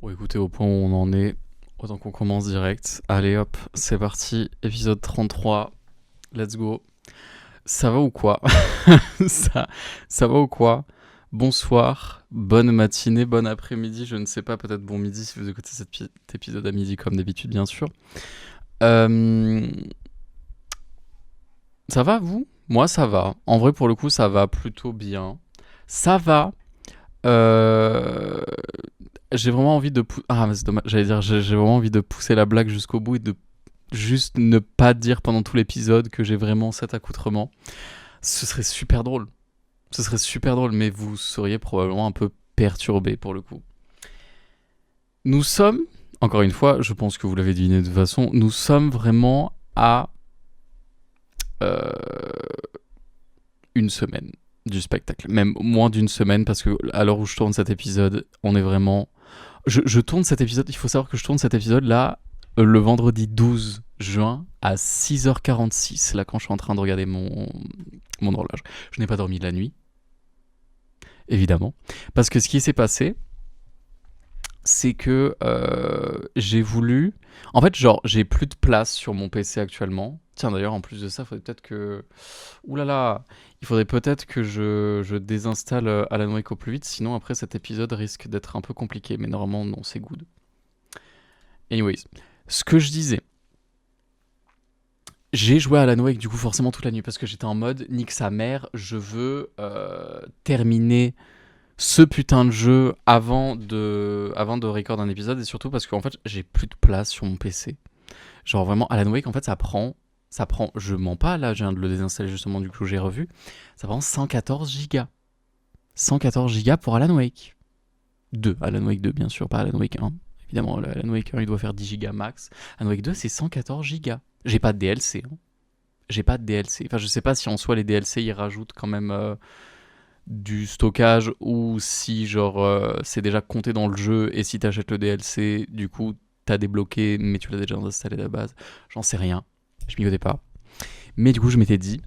Bon, écoutez, au point où on en est, autant qu'on commence direct. Allez hop, c'est parti, épisode 33, let's go. Ça va ou quoi ça, ça va ou quoi Bonsoir, bonne matinée, bon après-midi, je ne sais pas, peut-être bon midi si vous écoutez cet épisode à midi comme d'habitude, bien sûr. Euh, Ça va, vous Moi, ça va. En vrai, pour le coup, ça va plutôt bien. Ça va. Euh, J'ai vraiment envie de ah mais c'est dommage, j'allais dire j'ai vraiment envie de pousser la blague jusqu'au bout et de juste ne pas dire pendant tout l'épisode que j'ai vraiment cet accoutrement. Ce serait super drôle. Ce serait super drôle, mais vous seriez probablement un peu perturbé pour le coup. Nous sommes, encore une fois, je pense que vous l'avez deviné de toute façon, nous sommes vraiment à euh, une semaine du spectacle. Même moins d'une semaine, parce que à l'heure où je tourne cet épisode, on est vraiment je tourne cet épisode, il faut savoir que je tourne cet épisode là le vendredi 12 juin à 6h46, là quand je suis en train de regarder mon horloge. Je n'ai pas dormi de la nuit, évidemment, parce que ce qui s'est passé, c'est que j'ai voulu... En fait, genre, j'ai plus de place sur mon PC actuellement. Tiens, d'ailleurs, en plus de ça, il faudrait peut-être que... Ouh là là, il faudrait peut-être que je désinstalle Alan Wake au plus vite, sinon après cet épisode risque d'être un peu compliqué, mais normalement, non, c'est good. Anyways, ce que je disais, j'ai joué à Alan Wake du coup forcément toute la nuit parce que j'étais en mode nique sa mère, je veux terminer ce putain de jeu avant de record un épisode et surtout parce qu'en fait j'ai plus de place sur mon PC. Genre vraiment Alan Wake en fait ça prend, je mens pas là, je viens de le désinstaller justement du coup j'ai revu, ça prend 114 gigas. 114 gigas pour Alan Wake 2, Alan Wake 2 bien sûr, pas Alan Wake 1. Évidemment, Alan Wake 1 il doit faire 10 gigas max. Alan Wake 2 c'est 114 gigas. J'ai pas de DLC, hein. J'ai pas de DLC. Enfin, je sais pas si en soi les DLC ils rajoutent quand même du stockage ou si genre c'est déjà compté dans le jeu et si t'achètes le DLC, du coup t'as débloqué mais tu l'as déjà installé de la base. J'en sais rien. Je m'y connais pas. Mais du coup, je m'étais dit,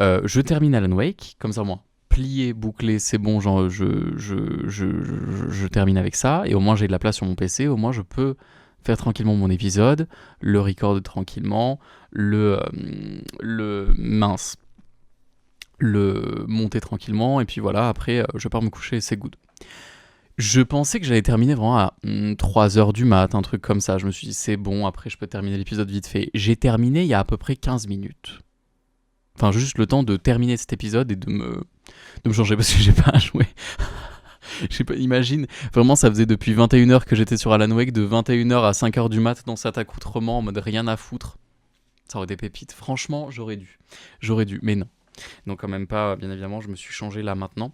je termine Alan Wake, comme ça, moi, plié, bouclé, c'est bon, genre, je termine avec ça, et au moins j'ai de la place sur mon PC, au moins je peux faire tranquillement mon épisode, le record tranquillement, mince, le monter tranquillement, et puis voilà, après, je pars me coucher et c'est good. Je pensais que j'allais terminer vraiment à 3h du mat, un truc comme ça. Je me suis dit, c'est bon, après je peux terminer l'épisode vite fait. J'ai terminé il y a à peu près 15 minutes. Enfin, juste le temps de terminer cet épisode et de me changer parce que j'ai pas joué. Je sais pas, imagine, vraiment ça faisait depuis 21h que j'étais sur Alan Wake, de 21h à 5h du mat dans cet accoutrement en mode rien à foutre. Ça aurait été pépite. Franchement, j'aurais dû. J'aurais dû, mais non. Donc quand même pas, bien évidemment, je me suis changé là maintenant.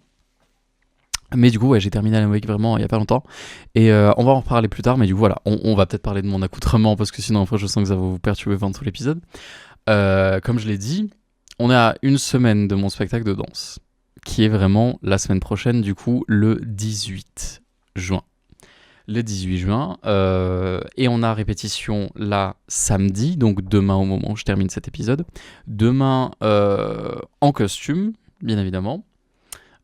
Mais du coup, ouais, j'ai terminé Alan Wake vraiment il y a pas longtemps. Et on va en reparler plus tard, mais du coup, voilà, on va peut-être parler de mon accoutrement parce que sinon, après, je sens que ça va vous perturber pendant tout l'épisode. Comme je l'ai dit, on est à une semaine de mon spectacle de danse, qui est vraiment la semaine prochaine, du coup, le 18 juin. Le 18 juin, et on a répétition là samedi, donc demain au moment où je termine cet épisode. Demain en costume, bien évidemment.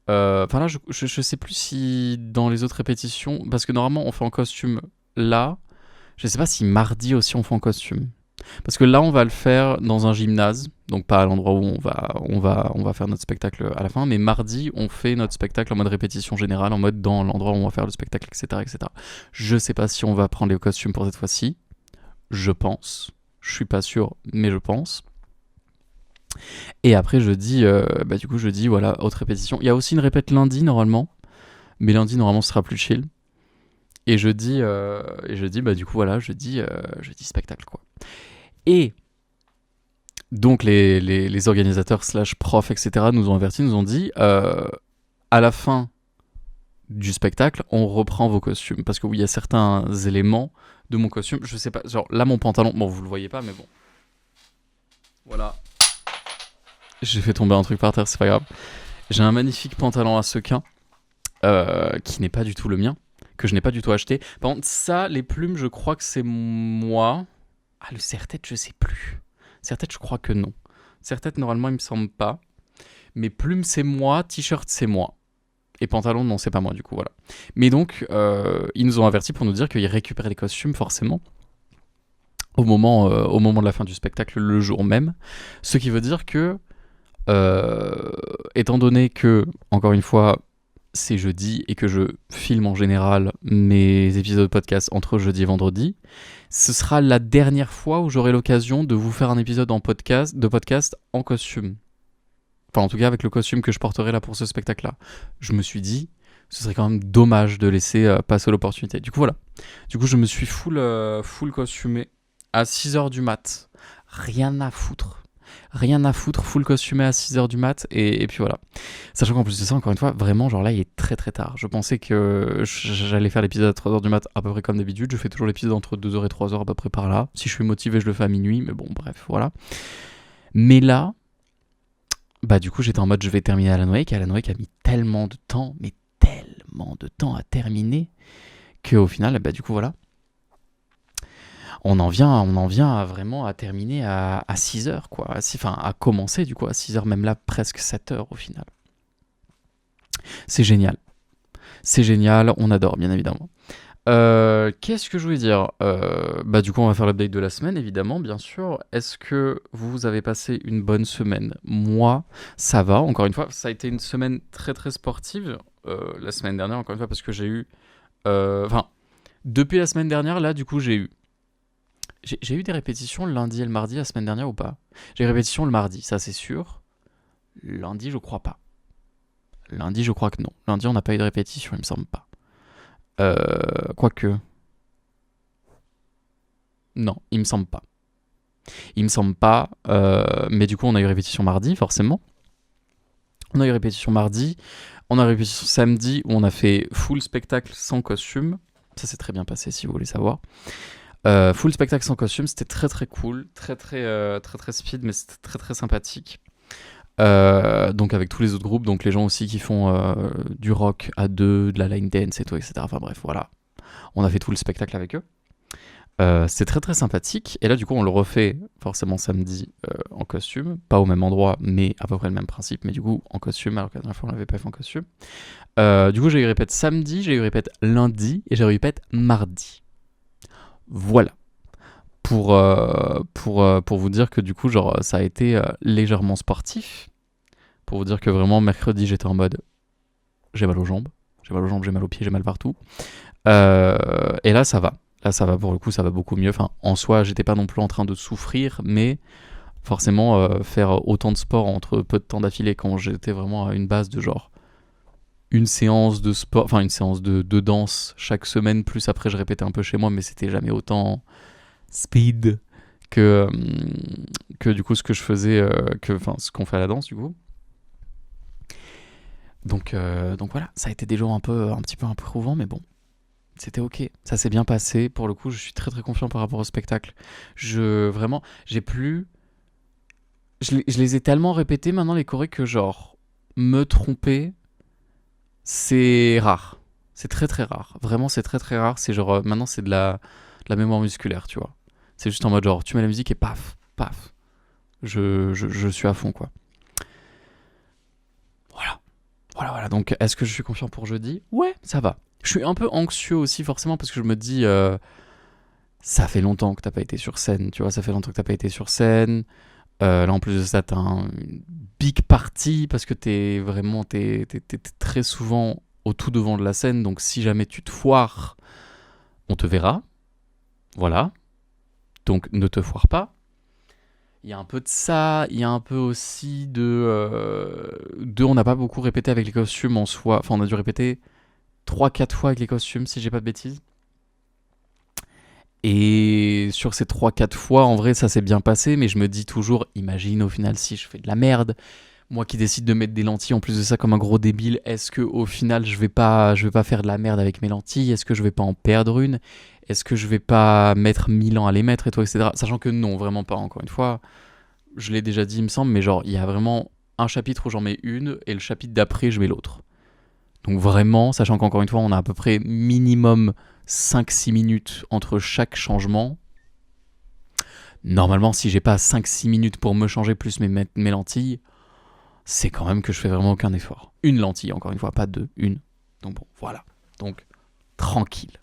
Enfin là, je sais plus si dans les autres répétitions, parce que normalement on fait en costume là. Je sais pas si mardi aussi on fait en costume. Parce que là, on va le faire dans un gymnase, donc pas à l'endroit où on va faire notre spectacle à la fin, mais mardi, on fait notre spectacle en mode répétition générale, en mode dans l'endroit où on va faire le spectacle, etc., etc. Je sais pas si on va prendre les costumes pour cette fois-ci. Je pense. Je suis pas sûr, mais je pense. Et après, du coup, jeudi, voilà, autre répétition. Il y a aussi une répète lundi, normalement, mais lundi, normalement, ce sera plus chill. Et jeudi, du coup, voilà, jeudi spectacle, quoi. Et donc les organisateurs slash profs, etc., nous ont avertis, nous ont dit, à la fin du spectacle, on reprend vos costumes. Parce que oui, il y a certains éléments de mon costume, je sais pas, genre là, mon pantalon, bon, vous le voyez pas, mais bon. Voilà. J'ai fait tomber un truc par terre, c'est pas grave. J'ai un magnifique pantalon à sequins, qui n'est pas du tout le mien, que je n'ai pas du tout acheté. Par contre, ça, les plumes, je crois que c'est moi. Ah, le serre-tête, je sais plus. Serre-tête, je crois que non. Serre-tête, normalement, il me semble pas. Mais plume, c'est moi. T-shirt, c'est moi. Et pantalon, non, c'est pas moi, du coup, voilà. Mais donc, ils nous ont avertis pour nous dire qu'ils récupéraient les costumes, forcément, au moment de la fin du spectacle, le jour même. Ce qui veut dire que, étant donné que, encore une fois, c'est jeudi et que je filme en général mes épisodes de podcast entre jeudi et vendredi, ce sera la dernière fois où j'aurai l'occasion de vous faire un épisode de podcast en costume. Enfin, en tout cas, avec le costume que je porterai là pour ce spectacle-là. Je me suis dit, ce serait quand même dommage de laisser passer l'opportunité. Du coup, voilà. Du coup, je me suis full costumé à 6h du mat. Rien à foutre. Rien à foutre, full costumé à 6h du mat. Et puis voilà. Sachant qu'en plus de ça, encore une fois, vraiment, genre là, il est très très tard. Je pensais que j'allais faire l'épisode à 3h du mat à peu près comme d'habitude. Je fais toujours l'épisode entre 2h et 3h à peu près par là. Si je suis motivé, je le fais à minuit. Mais bon, bref, voilà. Mais là, bah du coup, j'étais en mode je vais terminer Alan Wake. Alan Wake a mis tellement de temps, mais tellement de temps à terminer, qu'au final, bah du coup, voilà. On en vient vraiment à terminer à 6h, quoi. Enfin, à commencer, du coup, à 6h, même là, presque 7h au final. C'est génial. C'est génial, on adore, bien évidemment. Qu'est-ce que je voulais dire Bah du coup, on va faire l'update de la semaine, évidemment, bien sûr. Est-ce que vous avez passé une bonne semaine ? Moi, ça va. Encore une fois, ça a été une semaine très très sportive. La semaine dernière, encore une fois, parce que j'ai eu... Enfin, depuis la semaine dernière, là, du coup, j'ai eu des répétitions le lundi et le mardi la semaine dernière ou pas ? J'ai eu des répétitions le mardi, ça c'est sûr. Lundi, je crois pas. Lundi, je crois que non. Lundi, on n'a pas eu de répétition, il me semble pas. Quoique... Non, il me semble pas. Il me semble pas, mais du coup on a eu répétition mardi forcément. On a eu répétition mardi, on a eu répétition samedi où on a fait full spectacle sans costume. Ça s'est très bien passé si vous voulez savoir. Full spectacle sans costume, c'était très très cool, très très speed, mais c'était très très sympathique. Donc avec tous les autres groupes, donc les gens aussi qui font du rock à deux, de la line dance et tout, etc. Enfin bref, voilà. On a fait tout le spectacle avec eux. C'est très très sympathique. Et là, du coup, on le refait forcément samedi en costume. Pas au même endroit, mais à peu près le même principe. Mais du coup, en costume, alors que la dernière fois, on l'avait pas fait en costume. Du coup, j'ai eu répète samedi, j'ai eu répète lundi et j'ai eu répète mardi. Voilà. Pour vous dire que du coup, genre, ça a été légèrement sportif. Pour vous dire que vraiment, mercredi, j'étais en mode j'ai mal aux jambes. J'ai mal aux jambes, j'ai mal aux pieds, j'ai mal partout. Et là, ça va. Là, ça va, pour le coup, ça va beaucoup mieux. Enfin, en soi, j'étais pas non plus en train de souffrir, mais forcément, faire autant de sport entre peu de temps d'affilée quand j'étais vraiment à une base de genre une séance de sport, enfin une séance de danse chaque semaine, plus après je répétais un peu chez moi, mais c'était jamais autant speed que du coup ce que je faisais, enfin ce qu'on fait à la danse du coup. Donc voilà, ça a été des jours un petit peu éprouvants, mais bon. C'était ok, ça s'est bien passé. Pour le coup, je suis très très confiant par rapport au spectacle. Vraiment, j'ai plus... Je les ai tellement répétés maintenant, les chorés, que genre, me tromper, c'est rare. C'est très très rare. Vraiment, c'est très très rare. C'est genre, maintenant, c'est de la mémoire musculaire, tu vois. C'est juste en mode genre, tu mets la musique et paf, paf. Je suis à fond, quoi. Voilà. Donc, est-ce que je suis confiant pour jeudi ? Ouais, ça va. Je suis un peu anxieux aussi, forcément, parce que je me dis... ça fait longtemps que t'as pas été sur scène, tu vois, ça fait longtemps que t'as pas été sur scène. Là, en plus de ça, t'as une big party parce que t'es très souvent au tout devant de la scène. Donc, si jamais tu te foires, on te verra. Voilà. Donc, ne te foire pas. Il y a un peu de ça. Il y a un peu aussi on n'a pas beaucoup répété avec les costumes en soi. Enfin, on a dû répéter 3-4 fois avec les costumes, si j'ai pas de bêtises. Et sur ces 3-4 fois, en vrai, ça s'est bien passé, mais je me dis toujours, imagine au final si je fais de la merde, moi qui décide de mettre des lentilles en plus de ça comme un gros débile, est-ce que au final je vais pas faire de la merde avec mes lentilles ? Est-ce que je vais pas en perdre une ? Est-ce que je vais pas mettre 1000 ans à les mettre et tout, etc. Sachant que non, vraiment pas, encore une fois. Je l'ai déjà dit, il me semble, mais genre, il y a vraiment un chapitre où j'en mets une, et le chapitre d'après, je mets l'autre. Donc vraiment, sachant qu'encore une fois, on a à peu près minimum 5-6 minutes entre chaque changement. Normalement, si j'ai pas 5-6 minutes pour me changer plus mes lentilles, c'est quand même que je fais vraiment aucun effort. Une lentille, encore une fois, pas deux, une. Donc bon, voilà. Donc, tranquille.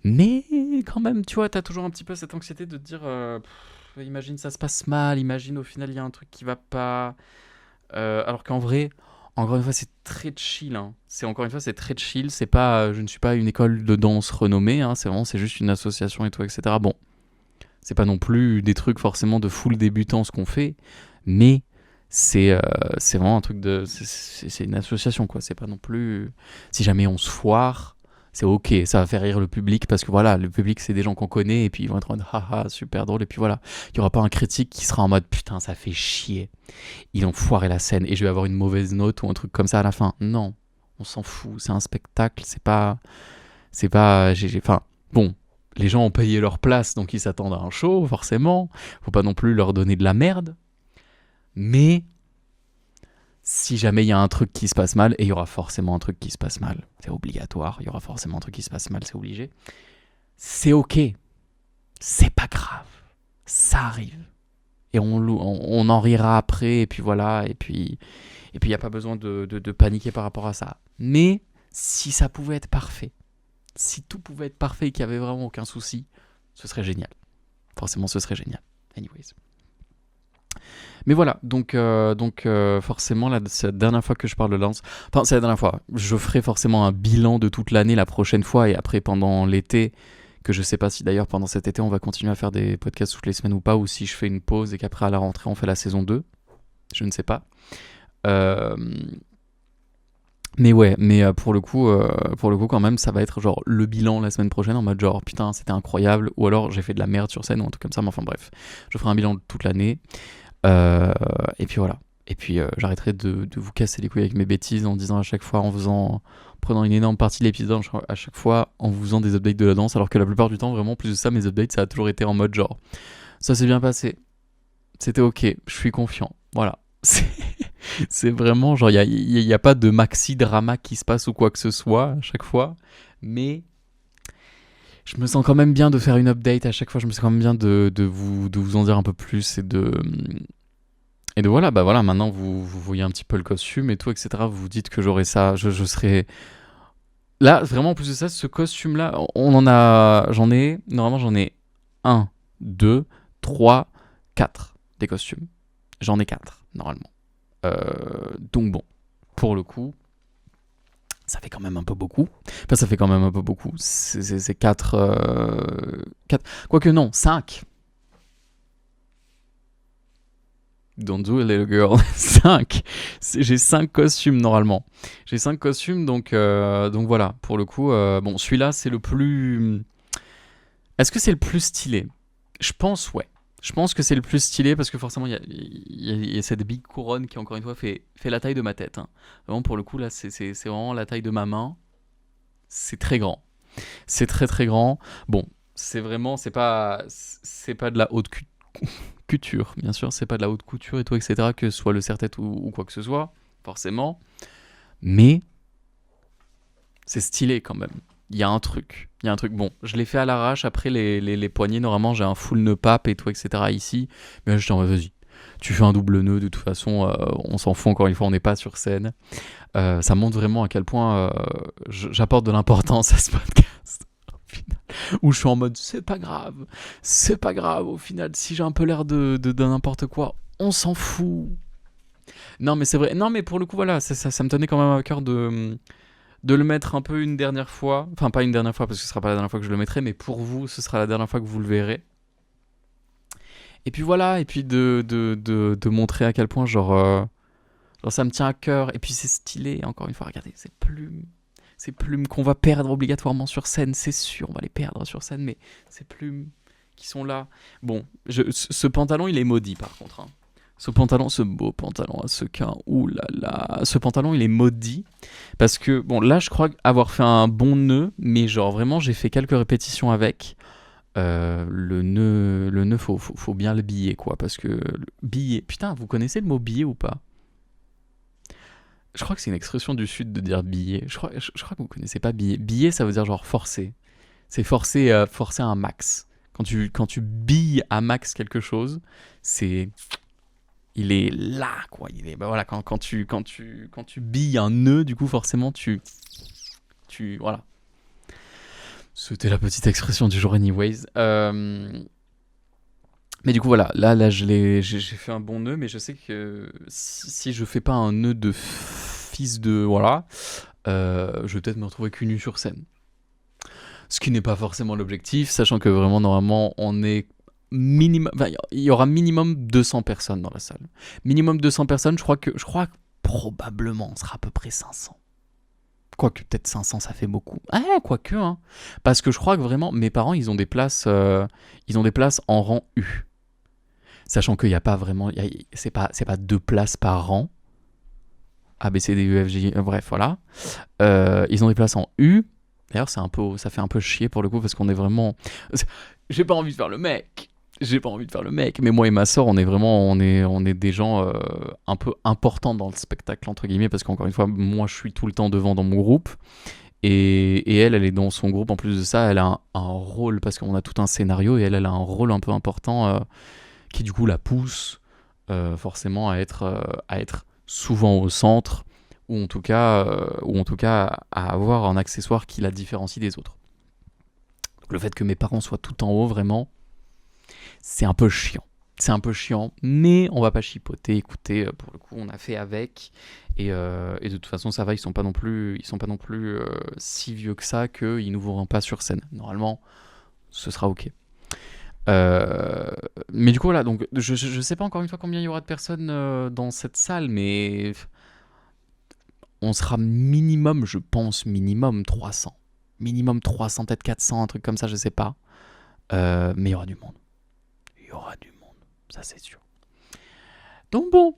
Mais quand même, tu vois, t'as toujours un petit peu cette anxiété de te dire, imagine ça se passe mal, imagine au final il y a un truc qui va pas. Alors qu'en vrai, encore une fois, c'est très chill. Hein. C'est très chill. C'est pas, je ne suis pas une école de danse renommée. Hein. C'est juste une association et tout, etc. Bon, c'est pas non plus des trucs forcément de full débutant ce qu'on fait, mais c'est vraiment un truc de, c'est une association quoi. C'est pas non plus, si jamais on se foire, c'est ok, ça va faire rire le public parce que voilà, le public c'est des gens qu'on connaît et puis ils vont être en mode haha super drôle et puis voilà, il y aura pas un critique qui sera en mode putain ça fait chier, ils ont foiré la scène et je vais avoir une mauvaise note ou un truc comme ça à la fin. Non, on s'en fout, c'est un spectacle, enfin bon. Les gens ont payé leur place, donc ils s'attendent à un show, forcément. Faut pas non plus leur donner de la merde. Mais si jamais il y a un truc qui se passe mal, et il y aura forcément un truc qui se passe mal, c'est obligatoire, il y aura forcément un truc qui se passe mal, c'est obligé. C'est ok, c'est pas grave, ça arrive. Et on en rira après, et puis voilà, et puis il n'y a pas besoin de paniquer par rapport à ça. Mais si ça pouvait être parfait, si tout pouvait être parfait et qu'il n'y avait vraiment aucun souci, ce serait génial. Forcément, ce serait génial. Anyways. Mais voilà, donc forcément, là, c'est la dernière fois que je parle de Lance. Enfin, c'est la dernière fois. Je ferai forcément un bilan de toute l'année la prochaine fois et après pendant l'été, que je sais pas si d'ailleurs pendant cet été on va continuer à faire des podcasts toutes les semaines ou pas, ou si je fais une pause et qu'après à la rentrée on fait la saison 2. Je ne sais pas. Euh, Mais ouais, pour le coup, quand même, ça va être genre le bilan la semaine prochaine en mode genre putain c'était incroyable ou alors j'ai fait de la merde sur scène ou un truc comme ça. Mais enfin bref, je ferai un bilan de toute l'année. Et puis voilà. Et puis j'arrêterai de vous casser les couilles avec mes bêtises en disant à chaque fois, en prenant une énorme partie de l'épisode à chaque fois en vous faisant des updates de la danse, alors que la plupart du temps, vraiment, plus de ça, mes updates, ça a toujours été en mode genre ça s'est bien passé, c'était ok, je suis confiant. Voilà. C'est vraiment genre, il n'y a pas de maxi drama qui se passe ou quoi que ce soit à chaque fois, mais je me sens quand même bien de faire une update à chaque fois, je me sens quand même bien de vous en dire un peu plus et de voilà, bah voilà, maintenant vous voyez un petit peu le costume et tout, etc. Vous vous dites que j'aurai ça, je serai... Là, vraiment, en plus de ça, ce costume-là, normalement j'en ai un, 2, 3, 4 des costumes. J'en ai 4, normalement. Donc bon, pour le coup, ça fait quand même un peu beaucoup. Enfin, ça fait quand même un peu beaucoup. C'est 4... Quoique non, 5. Don't do it, little girl. 5. J'ai 5 costumes normalement. J'ai 5 costumes, donc voilà. Pour le coup, bon, celui-là, c'est le plus... Est-ce que c'est le plus stylé ? Je pense, ouais. Je pense que c'est le plus stylé parce que forcément, il y a cette big couronne qui, encore une fois, fait la taille de ma tête. Hein. Vraiment, pour le coup, là, c'est vraiment la taille de ma main. C'est très grand. C'est très, très grand. Bon, c'est pas de la haute couture, bien sûr. C'est pas de la haute couture et tout, etc. Que ce soit le serre-tête ou quoi que ce soit, forcément. Mais c'est stylé quand même. Il y a un truc. Bon, je l'ai fait à l'arrache. Après, les poignets, normalement, j'ai un full nœud pape et tout, etc. ici. Mais là, je dis, vas-y. Tu fais un double nœud, de toute façon, on s'en fout, encore une fois, on n'est pas sur scène. Ça montre vraiment à quel point j'apporte de l'importance à ce podcast. Au final. Où je suis en mode, c'est pas grave, au final, si j'ai un peu l'air de n'importe quoi, on s'en fout. Non, mais c'est vrai. Non, mais pour le coup, voilà, ça me tenait quand même à cœur de le mettre un peu une dernière fois. Enfin, pas une dernière fois, parce que ce sera pas la dernière fois que je le mettrai, mais pour vous, ce sera la dernière fois que vous le verrez. Et puis voilà, et puis de montrer à quel point, genre ça me tient à cœur. Et puis c'est stylé, encore une fois, regardez, ces plumes qu'on va perdre obligatoirement sur scène, c'est sûr, on va les perdre sur scène, mais ces plumes qui sont là. Bon, ce pantalon, il est maudit par contre. Hein. Ce beau pantalon à sequins, oulala, ce pantalon il est maudit parce que bon là je crois avoir fait un bon nœud, mais genre vraiment j'ai fait quelques répétitions avec. Le nœud faut bien le biller quoi, parce que biller, putain vous connaissez le mot biller ou pas? Je crois que c'est une expression du sud de dire biller. Je crois que vous connaissez pas biller. Biller ça veut dire genre forcer. C'est forcer à un max. Quand tu billes à max quelque chose, c'est Il est là, quoi. Il est, bah voilà, quand tu billes un nœud, du coup, forcément, voilà. C'était la petite expression du jour, anyways. Mais du coup, voilà, là j'ai fait un bon nœud, mais je sais que si je fais pas un nœud de fils de. Voilà, je vais peut-être me retrouver cul nu sur scène. Ce qui n'est pas forcément l'objectif, sachant que vraiment, normalement, on est minimum. Enfin, il y aura minimum 200 personnes dans la salle. Minimum 200 personnes, je crois que probablement on sera à peu près 500. Quoique, peut-être 500, ça fait beaucoup. Ah, quoique, hein. Parce que je crois que vraiment, mes parents, ils ont des places en rang U. Sachant qu'il n'y a pas vraiment. C'est pas 2 places par rang. A, B, C, D, E, F, G, bref, voilà. Ils ont des places en U. D'ailleurs, ça fait un peu chier pour le coup parce qu'on est vraiment. J'ai pas envie de faire le mec. J'ai pas envie de faire le mec. Mais moi et ma soeur, on est des gens un peu importants dans le spectacle, entre guillemets, parce qu'encore une fois, moi, je suis tout le temps devant dans mon groupe. Et elle est dans son groupe. En plus de ça, elle a un rôle, parce qu'on a tout un scénario, et elle a un rôle un peu important qui, du coup, la pousse forcément à être souvent au centre, ou en tout cas à avoir un accessoire qui la différencie des autres. Donc, le fait que mes parents soient tout en haut, vraiment, c'est un peu chiant. C'est un peu chiant, mais on va pas chipoter. Écoutez, pour le coup, on a fait avec, et de toute façon, ça va. Ils sont pas non plus si vieux que ça qu'ils nous verront pas sur scène. Normalement, ce sera ok. Mais du coup, voilà. Donc, je sais pas encore une fois combien il y aura de personnes dans cette salle, mais on sera minimum, je pense, minimum 300. Minimum 300, peut-être 400, un truc comme ça, je sais pas. Mais il y aura du monde. Il y aura du monde, ça c'est sûr. Donc bon,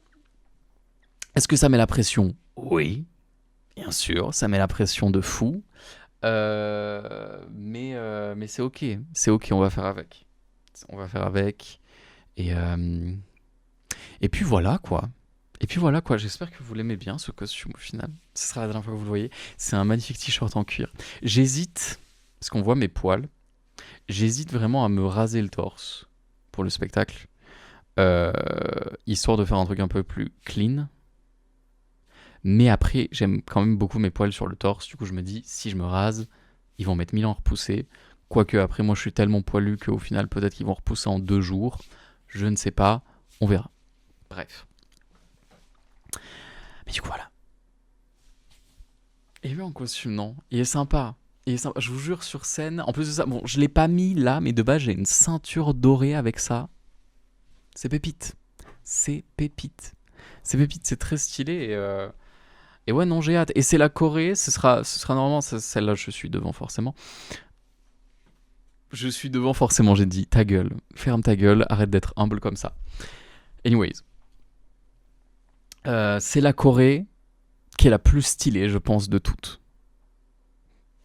est-ce que ça met la pression? Oui, bien sûr, ça met la pression de fou. Mais c'est ok. C'est ok, on va faire avec. On va faire avec. Et, euh, et puis voilà quoi. Et puis voilà quoi, j'espère que vous l'aimez bien ce costume au final. Ce sera la dernière fois que vous le voyez. C'est un magnifique t-shirt en cuir. J'hésite, parce qu'on voit mes poils, j'hésite vraiment à me raser le torse pour le spectacle. euh, Histoire de faire un truc un peu plus clean. Mais après, j'aime quand même beaucoup mes poils sur le torse. Du coup, je me dis, si je me rase, ils vont mettre 1000 ans à repousser. Quoique, après, moi, je suis tellement poilu qu'au final, peut-être qu'ils vont repousser en 2 jours. Je ne sais pas. On verra. Bref. Mais du coup, voilà. Et lui en costume, non. Il est sympa. Il est sympa. Je vous jure, sur scène. En plus de ça, bon, je l'ai pas mis là, mais de base, j'ai une ceinture dorée avec ça. C'est pépite. C'est pépite. C'est pépite, c'est très stylé. Et ouais, non, j'ai hâte. Et c'est la Corée, ce sera normalement celle-là, je suis devant forcément. Je suis devant forcément, j'ai dit ta gueule, ferme ta gueule, arrête d'être humble comme ça. Anyways, c'est la Corée qui est la plus stylée, je pense, de toutes.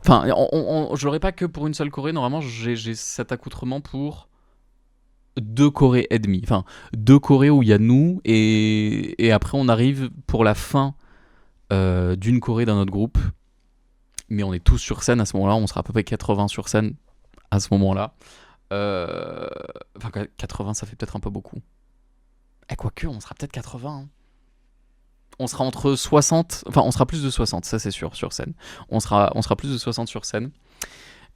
Enfin, je l'aurais pas que pour une seule Corée, normalement, j'ai cet accoutrement pour 2 Corées et demie. Enfin, 2 Corées où il y a nous, et après on arrive pour la fin d'une Corée d'un autre groupe. Mais on est tous sur scène à ce moment-là, on sera à peu près 80 sur scène à ce moment-là. Enfin, 80, ça fait peut-être un peu beaucoup. Et quoique, on sera peut-être 80. Hein. On sera entre 60, enfin, on sera plus de 60, ça c'est sûr, sur scène. On sera plus de 60 sur scène.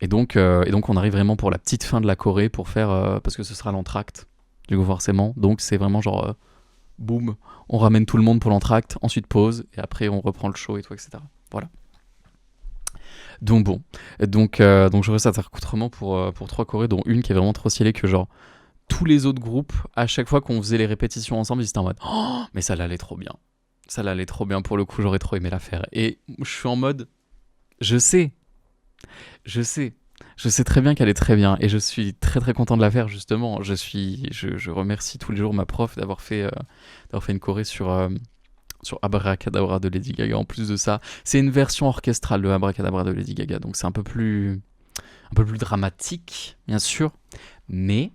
Et donc, on arrive vraiment pour la petite fin de la Corée pour faire. Parce que ce sera l'entracte, du coup, forcément. Donc, c'est vraiment genre. Boum, on ramène tout le monde pour l'entracte, ensuite pause, et après, on reprend le show et tout, etc. Voilà. Donc bon, donc j'aurais cet accoutrement pour 3 Corées, dont une qui est vraiment trop stylée que genre tous les autres groupes, à chaque fois qu'on faisait les répétitions ensemble, ils étaient en mode oh, mais ça l'allait trop bien. Ça l'allait trop bien pour le coup, j'aurais trop aimé la faire. Et je suis en mode je sais, je sais. Je sais très bien qu'elle est très bien et je suis très très content de la faire justement. Je remercie tous les jours ma prof d'avoir fait une choré sur Abracadabra de Lady Gaga. En plus de ça, c'est une version orchestrale de Abracadabra de Lady Gaga, donc c'est un peu plus dramatique, bien sûr, mais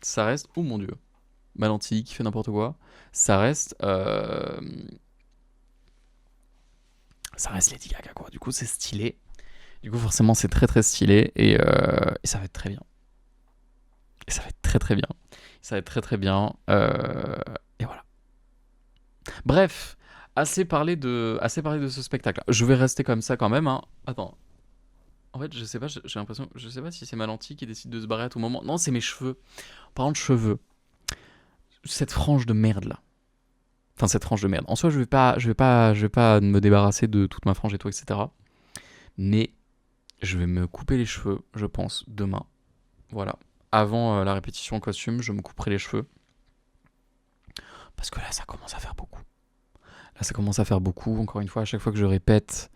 ça reste, oh mon dieu, ma lentille qui fait n'importe quoi, ça reste, ça reste Lady Gaga quoi. Du coup, c'est stylé. Du coup, forcément, c'est très très stylé et ça va être très bien. Et ça va être très très bien. Ça va être très très bien. Et voilà. Bref, assez parlé de ce spectacle. Je vais rester comme ça quand même. Hein. Attends. En fait, je sais pas, j'ai l'impression, je sais pas si c'est ma lentille qui décide de se barrer à tout moment. Non, c'est mes cheveux. Parlant de cheveux, cette frange de merde là. Enfin, cette frange de merde. En soi, je vais pas me débarrasser de toute ma frange et tout, etc. Mais je vais me couper les cheveux, je pense, demain. Voilà. Avant la répétition en costume, je me couperai les cheveux. Parce que là, ça commence à faire beaucoup. Là, ça commence à faire beaucoup. Encore une fois, à chaque fois que je répète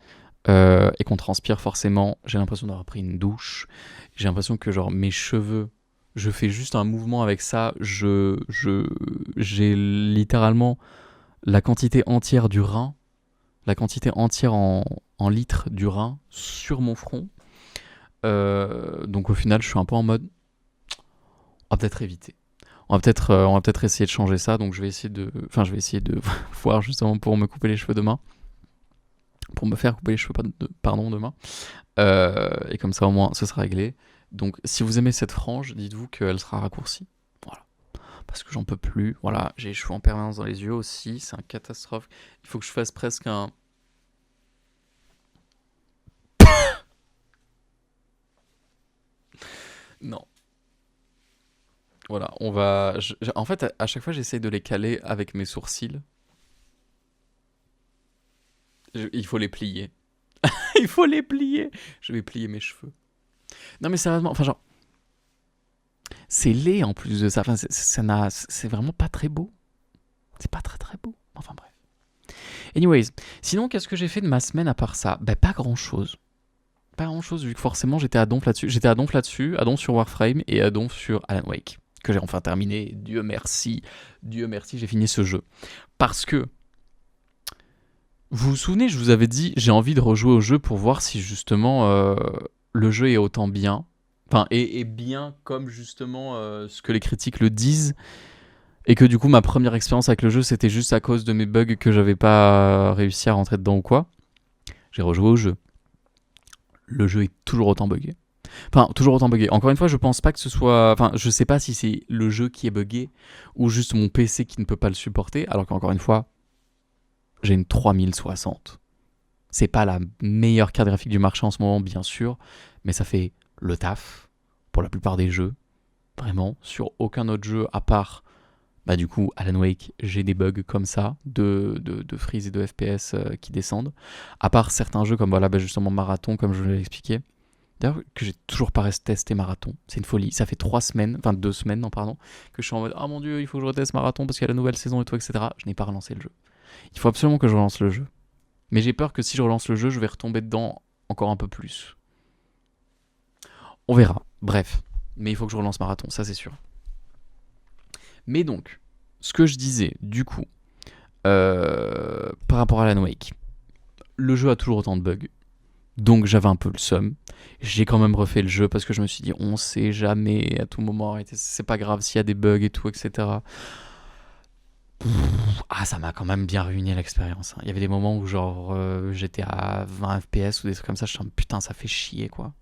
et qu'on transpire, forcément, j'ai l'impression d'avoir pris une douche. J'ai l'impression que, genre, mes cheveux, je fais juste un mouvement avec ça. J'ai littéralement la quantité entière du rein, la quantité entière en litres du rein sur mon front. Donc, au final, je suis un peu en mode, on va peut-être éviter. On va peut-être essayer de changer ça. Donc, je vais essayer de voir justement pour me couper les cheveux demain. Pour me faire couper les cheveux, pardon, demain. Et comme ça, au moins, ce sera réglé. Donc, si vous aimez cette frange, dites-vous qu'elle sera raccourcie. Voilà. Parce que j'en peux plus. Voilà, j'ai les cheveux en permanence dans les yeux aussi. C'est une catastrophe. Il faut que je fasse presque un... Non. Voilà, on va... en fait, à chaque fois, j'essaye de les caler avec mes sourcils. Il faut les plier. Il faut les plier. Je vais plier mes cheveux. Non, mais sérieusement, enfin, genre... C'est laid en plus de ça. Enfin, c'est vraiment pas très beau. C'est pas très très beau. Enfin bref. Anyways, sinon qu'est-ce que j'ai fait de ma semaine à part ça? Ben pas grand chose. Pas grand chose vu que forcément j'étais à Donf là-dessus. J'étais à Donf là-dessus, à Donf sur Warframe et à Donf sur Alan Wake. Que j'ai enfin terminé. Dieu merci, j'ai fini ce jeu. Parce que, vous vous souvenez, je vous avais dit, j'ai envie de rejouer au jeu pour voir si justement le jeu est autant bien. Enfin, est bien comme justement ce que les critiques le disent. Et que du coup, ma première expérience avec le jeu, c'était juste à cause de mes bugs que j'avais pas réussi à rentrer dedans ou quoi. J'ai rejoué au jeu. Le jeu est toujours autant buggé. Enfin, toujours autant buggé. Encore une fois, je pense pas que ce soit... Enfin, je sais pas si c'est le jeu qui est buggé ou juste mon PC qui ne peut pas le supporter. Alors qu'encore une fois, j'ai une 3060. C'est pas la meilleure carte graphique du marché en ce moment, bien sûr. Mais ça fait le taf pour la plupart des jeux. Vraiment, sur aucun autre jeu à part... Bah du coup, Alan Wake, j'ai des bugs comme ça, de freeze et de FPS qui descendent. À part certains jeux comme voilà, bah justement Marathon, comme je vous l'ai expliqué. D'ailleurs, que j'ai toujours pas testé Marathon. C'est une folie. Ça fait 2 semaines, non, pardon, que je suis en mode, ah mon dieu, il faut que je reteste Marathon parce qu'il y a la nouvelle saison et tout, etc. Je n'ai pas relancé le jeu. Il faut absolument que je relance le jeu. Mais j'ai peur que si je relance le jeu, je vais retomber dedans encore un peu plus. On verra. Bref. Mais il faut que je relance Marathon, ça c'est sûr. Mais donc, ce que je disais, du coup, par rapport à Alan Wake, le jeu a toujours autant de bugs, donc j'avais un peu le seum. J'ai quand même refait le jeu parce que je me suis dit, on sait jamais, à tout moment, c'est pas grave s'il y a des bugs et tout, etc. Ah, ça m'a quand même bien ruiné l'expérience. Hein. Il y avait des moments où genre j'étais à 20 FPS ou des trucs comme ça, je me suis dit, putain, ça fait chier quoi.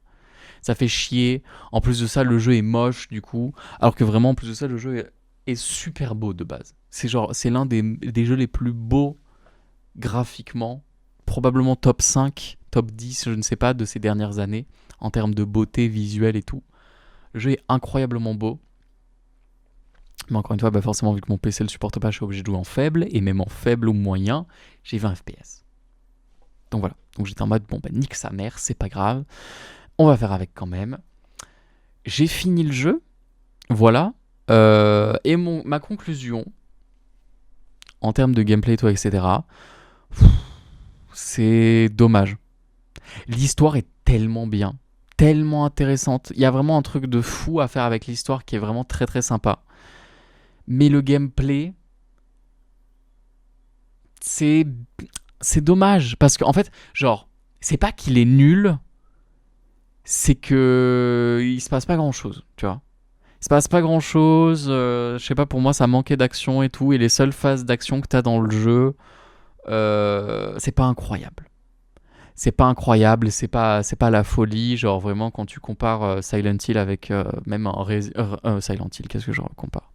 Ça fait chier. En plus de ça, le jeu est moche du coup, alors que vraiment en plus de ça, le jeu est super beau de base. C'est l'un des jeux les plus beaux graphiquement, probablement top 5, top 10, je ne sais pas, de ces dernières années, en termes de beauté visuelle et tout. Le jeu est incroyablement beau. Mais encore une fois, bah forcément, vu que mon PC le supporte pas, je suis obligé de jouer en faible, et même en faible ou moyen, j'ai 20 FPS. Donc voilà. Donc j'étais en mode, bon bah nique sa mère, c'est pas grave. On va faire avec quand même. J'ai fini le jeu. Voilà. Et ma conclusion, en termes de gameplay et tout, etc., c'est dommage. L'histoire est tellement bien, tellement intéressante. Il y a vraiment un truc de fou à faire avec l'histoire qui est vraiment très très sympa. Mais le gameplay, c'est dommage. Parce qu'en fait, genre, c'est pas qu'il est nul, c'est que il se passe pas grand chose, tu vois. Il se passe pas grand chose, je sais pas, pour moi ça manquait d'action et tout, et les seules phases d'action que t'as dans le jeu, c'est pas incroyable. C'est pas incroyable, c'est pas la folie, genre vraiment quand tu compares Silent Hill avec même Silent Hill, qu'est-ce que je compare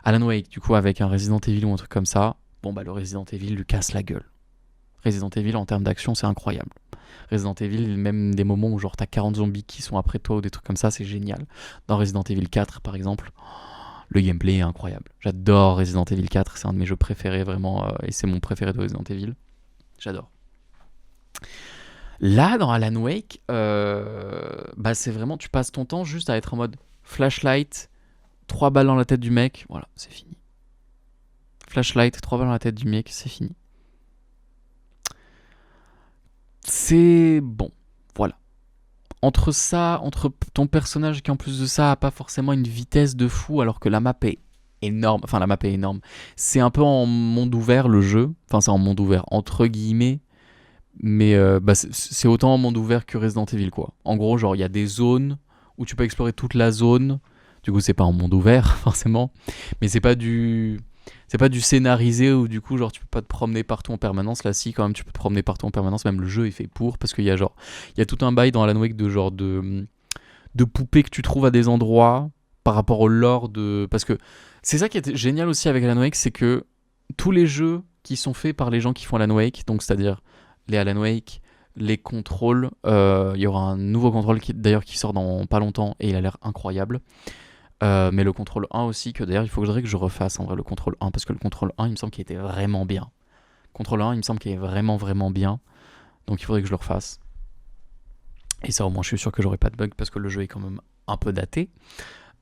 Alan Wake, du coup, avec un Resident Evil ou un truc comme ça, bon, bah, le Resident Evil lui casse la gueule. Resident Evil, en termes d'action, c'est incroyable. Resident Evil, même des moments où genre t'as 40 zombies qui sont après toi ou des trucs comme ça, c'est génial. Dans Resident Evil 4, par exemple, le gameplay est incroyable. J'adore Resident Evil 4, c'est un de mes jeux préférés vraiment, et c'est mon préféré de Resident Evil. J'adore. Là, dans Alan Wake, bah c'est vraiment, tu passes ton temps juste à être en mode flashlight, 3 balles dans la tête du mec, voilà, c'est fini. Flashlight, 3 balles dans la tête du mec, c'est fini. C'est bon, voilà. Entre ça, entre ton personnage qui en plus de ça a pas forcément une vitesse de fou alors que la map est énorme, enfin la map est énorme. C'est un peu en monde ouvert le jeu, enfin c'est en monde ouvert entre guillemets, mais bah, c'est autant en monde ouvert que Resident Evil quoi. En gros genre il y a des zones où tu peux explorer toute la zone, du coup c'est pas en monde ouvert forcément, mais c'est pas du scénarisé où du coup genre tu peux pas te promener partout en permanence. Là si quand même tu peux te promener partout en permanence, même le jeu est fait pour, parce qu'il y a genre il y a tout un bail dans Alan Wake de genre de poupées que tu trouves à des endroits par rapport au lore de, parce que c'est ça qui est génial aussi avec Alan Wake, c'est que tous les jeux qui sont faits par les gens qui font Alan Wake, donc c'est-à-dire les Alan Wake, les contrôles, il y aura un nouveau contrôle qui d'ailleurs qui sort dans pas longtemps et il a l'air incroyable. Mais le contrôle 1 aussi, que d'ailleurs il faudrait que je refasse en vrai le contrôle 1, parce que le contrôle 1 il me semble qu'il était vraiment bien. Contrôle 1 il me semble qu'il est vraiment vraiment bien, donc il faudrait que je le refasse. Et ça au moins je suis sûr que j'aurai pas de bug, parce que le jeu est quand même un peu daté,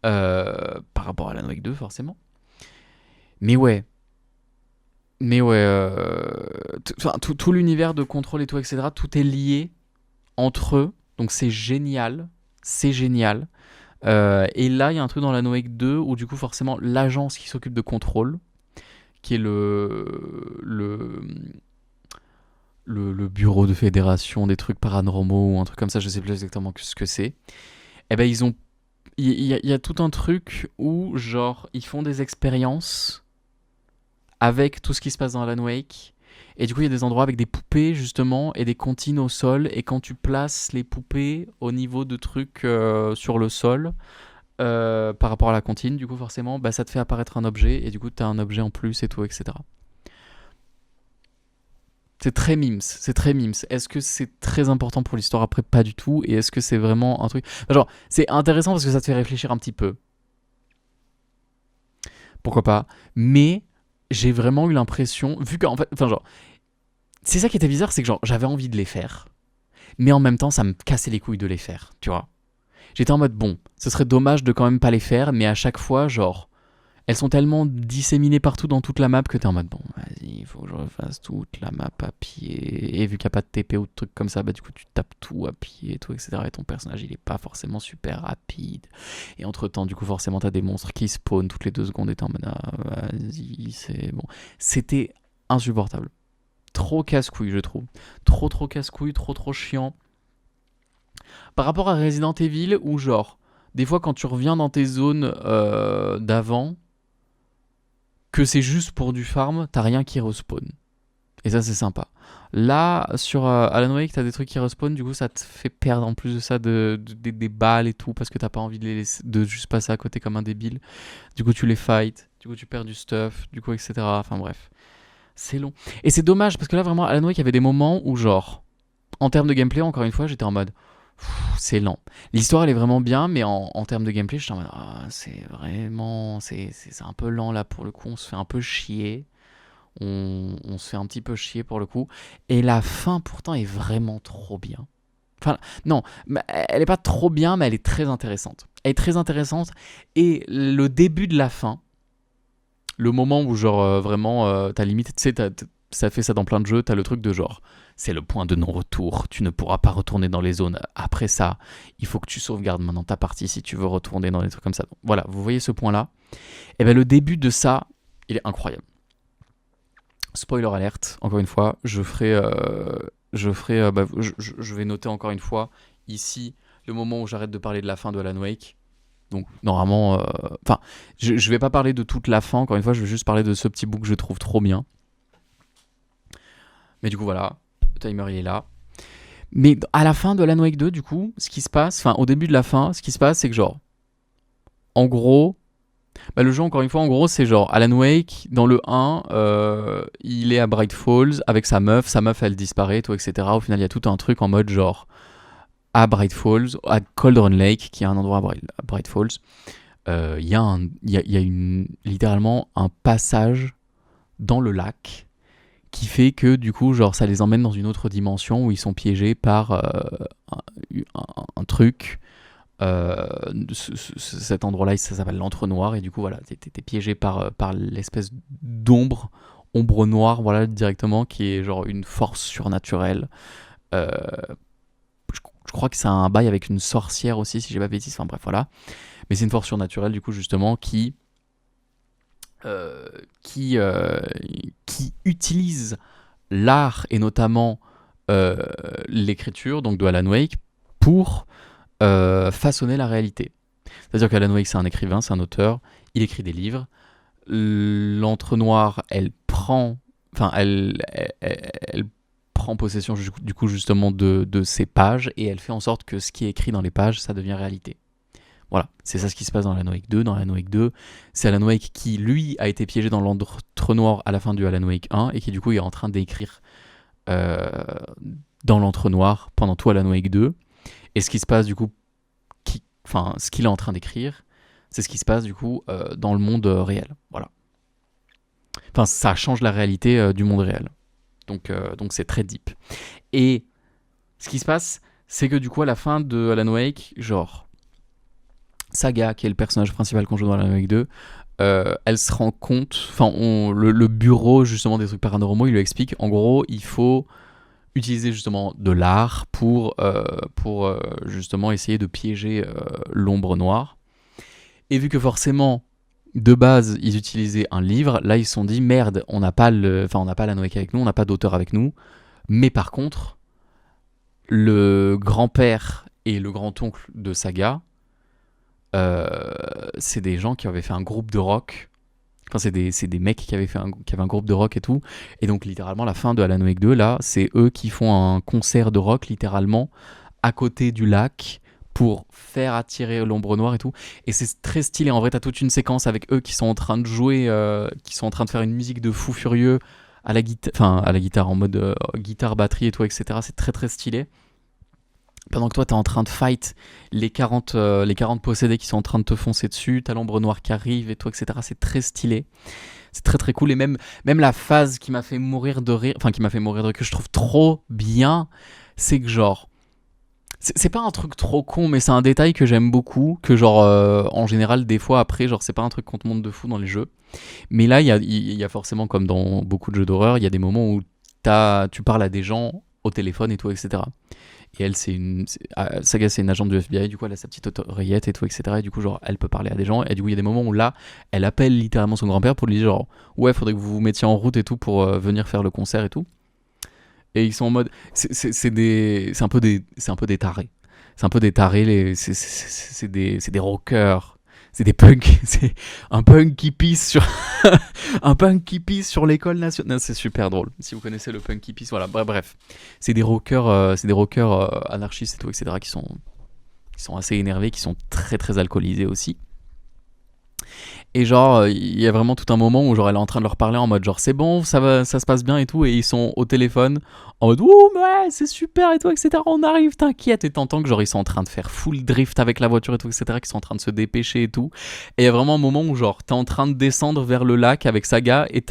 par rapport à Alan Wake 2 forcément. Mais ouais, tout l'univers de contrôle et tout, etc., tout est lié entre eux, donc c'est génial, c'est génial. Et là, il y a un truc dans la Wake 2 où du coup, forcément, l'agence qui s'occupe de contrôle, qui est le bureau de fédération des trucs paranormaux ou un truc comme ça, je sais plus exactement ce que c'est. Eh ben, il y a tout un truc où, genre, ils font des expériences avec tout ce qui se passe dans Alan Wake. Et du coup, il y a des endroits avec des poupées, justement, et des comptines au sol. Et quand tu places les poupées au niveau de trucs sur le sol, par rapport à la comptine, du coup, forcément, bah, ça te fait apparaître un objet. Et du coup, tu as un objet en plus et tout, etc. C'est très mimes, c'est très mimes. Est-ce que c'est très important pour l'histoire? Après, pas du tout. Et est-ce que c'est vraiment un truc... Enfin, genre, c'est intéressant parce que ça te fait réfléchir un petit peu. Pourquoi pas. Mais j'ai vraiment eu l'impression, vu qu'en fait, enfin genre, c'est ça qui était bizarre, c'est que genre j'avais envie de les faire, mais en même temps ça me cassait les couilles de les faire, tu vois. J'étais en mode bon, ce serait dommage de quand même pas les faire, mais à chaque fois genre, elles sont tellement disséminées partout dans toute la map que t'es en mode bon, vas-y, il faut que je refasse toute la map à pied, et vu qu'il n'y a pas de TP ou de trucs comme ça, bah du coup tu tapes tout à pied et tout, etc. Et ton personnage il est pas forcément super rapide. Et entre temps, du coup, forcément, t'as des monstres qui spawnent toutes les 2 secondes et t'es en mode ah, vas-y, c'est bon. C'était insupportable. Trop casse-couille, je trouve. Trop casse-couille, trop chiant. Par rapport à Resident Evil, où genre, des fois quand tu reviens dans tes zones d'avant, que c'est juste pour du farm, t'as rien qui respawn. Et ça, c'est sympa. Là, sur Alan Wake, t'as des trucs qui respawn, du coup, ça te fait perdre en plus de ça des balles et tout, parce que t'as pas envie de juste passer à côté comme un débile. Du coup, tu les fight, du coup, tu perds du stuff, du coup, etc. Enfin bref, c'est long. Et c'est dommage, parce que là, vraiment, Alan Wake, il y avait des moments où, genre, en termes de gameplay, encore une fois, j'étais en mode, c'est lent. L'histoire, elle est vraiment bien, mais en termes de gameplay, j'étais en mode, c'est vraiment, c'est un peu lent là pour le coup, on se fait un peu chier. On se fait un petit peu chier pour le coup. Et la fin, pourtant, est vraiment trop bien. Enfin, non, elle est pas trop bien, mais elle est très intéressante. Elle est très intéressante. Et le début de la fin, le moment où, genre, vraiment, t'as limite, tu sais, ça fait ça dans plein de jeux, t'as le truc de genre, c'est le point de non-retour, tu ne pourras pas retourner dans les zones. Après ça, il faut que tu sauvegardes maintenant ta partie si tu veux retourner dans les trucs comme ça. Donc, voilà, vous voyez ce point-là. Et bien, le début de ça, il est incroyable. Spoiler alerte, encore une fois, je vais noter encore une fois ici le moment où j'arrête de parler de la fin de Alan Wake. Donc normalement, enfin, je vais pas parler de toute la fin, encore une fois, je vais juste parler de ce petit bout que je trouve trop bien. Mais du coup voilà, le timer il est là. Mais à la fin de Alan Wake 2, du coup, ce qui se passe, enfin au début de la fin, ce qui se passe, c'est que genre, en gros, Bah, le jeu, encore une fois, en gros, c'est genre Alan Wake, dans le 1, il est à Bright Falls avec sa meuf elle disparaît, tout, etc. Au final, il y a tout un truc en mode genre à Bright Falls, à Cauldron Lake, qui est un endroit à Bright Falls, il y a, littéralement un passage dans le lac qui fait que du coup, genre, ça les emmène dans une autre dimension où ils sont piégés par un truc. Cet endroit-là, ça s'appelle l'entre-noir, et du coup, voilà, t'es piégé par l'espèce ombre noire, voilà, directement, qui est genre une force surnaturelle. Euh, je crois que c'est un bail avec une sorcière aussi, si j'ai pas de bêtises, enfin bref, voilà. Mais c'est une force surnaturelle, du coup, justement, euh, qui, euh, qui utilise l'art et notamment euh, l'écriture, donc de Alan Wake, pour façonner la réalité. C'est-à-dire qu'Alan Wake, c'est un écrivain, c'est un auteur, il écrit des livres. L'entre-noir, elle prend possession du coup justement de ces pages, et elle fait en sorte que ce qui est écrit dans les pages, ça devient réalité. Voilà, c'est ça ce qui se passe dans Alan Wake 2. Dans Alan Wake 2, c'est Alan Wake qui, lui, a été piégé dans l'entre-noir à la fin du Alan Wake 1, et qui, du coup, est en train d'écrire euh, dans l'entre-noir pendant tout Alan Wake 2. Et ce qui se passe, du coup, ce qu'il est en train d'écrire, c'est ce qui se passe, du coup, dans le monde réel. Voilà. Enfin, ça change la réalité du monde réel. Donc c'est très deep. Et ce qui se passe, c'est que, du coup, à la fin de Alan Wake, genre, Saga, qui est le personnage principal qu'on joue dans Alan Wake 2, elle se rend compte, le bureau justement des trucs paranormaux, il lui explique, en gros, il faut utiliser justement de l'art pour justement essayer de piéger l'ombre noire. Et vu que forcément, de base, ils utilisaient un livre, là ils se sont dit, merde, on n'a pas Alan Wake avec nous, on n'a pas d'auteur avec nous, mais par contre, le grand-père et le grand-oncle de Saga, c'est des gens qui avaient fait un groupe de rock. Enfin, c'est des mecs qui avaient un groupe de rock et tout. Et donc, littéralement, la fin de Alan Wake 2, là, c'est eux qui font un concert de rock, littéralement, à côté du lac, pour faire attirer l'ombre noire et tout. Et c'est très stylé. En vrai, t'as toute une séquence avec eux qui sont en train de jouer, qui sont en train de faire une musique de fou furieux à la guitare, en mode guitare, batterie et tout, etc. C'est très, très stylé. Pendant que toi, t'es en train de fight les 40 possédés qui sont en train de te foncer dessus, t'as l'ombre noire qui arrive et tout, etc. C'est très stylé. C'est très très cool. Et même la phase qui m'a fait mourir de rire, que je trouve trop bien, c'est que genre, c'est pas un truc trop con, mais c'est un détail que j'aime beaucoup, que genre, en général, des fois après, genre, c'est pas un truc qu'on te montre de fou dans les jeux. Mais là, il y a forcément, comme dans beaucoup de jeux d'horreur, il y a des moments où tu parles à des gens au téléphone et tout, etc. Et elle, Saga, c'est une agente du FBI, du coup, elle a sa petite oreillette et tout, etc. Et du coup, genre, elle peut parler à des gens. Et du coup, il y a des moments où là, elle appelle littéralement son grand-père pour lui dire, genre, ouais, faudrait que vous vous mettiez en route et tout pour venir faire le concert et tout. Et ils sont en mode. C'est un peu des tarés. C'est un peu des tarés, c'est des rockers. C'est des punks. C'est un punk qui pisse sur. Un punk qui pisse sur l'école nationale. C'est super drôle. Si vous connaissez le punk qui pisse, voilà. Bref. C'est des rockers, anarchistes et tout, etc. qui sont assez énervés, qui sont très très alcoolisés aussi. Et genre, il y a vraiment tout un moment où genre elle est en train de leur parler en mode genre c'est bon, ça se passe bien et tout, et ils sont au téléphone en mode ouh ouais c'est super et tout, etc. On arrive, t'inquiète, et t'entends que genre ils sont en train de faire full drift avec la voiture et tout, etc. Qu'ils sont en train de se dépêcher et tout. Et il y a vraiment un moment où genre t'es en train de descendre vers le lac avec Saga, et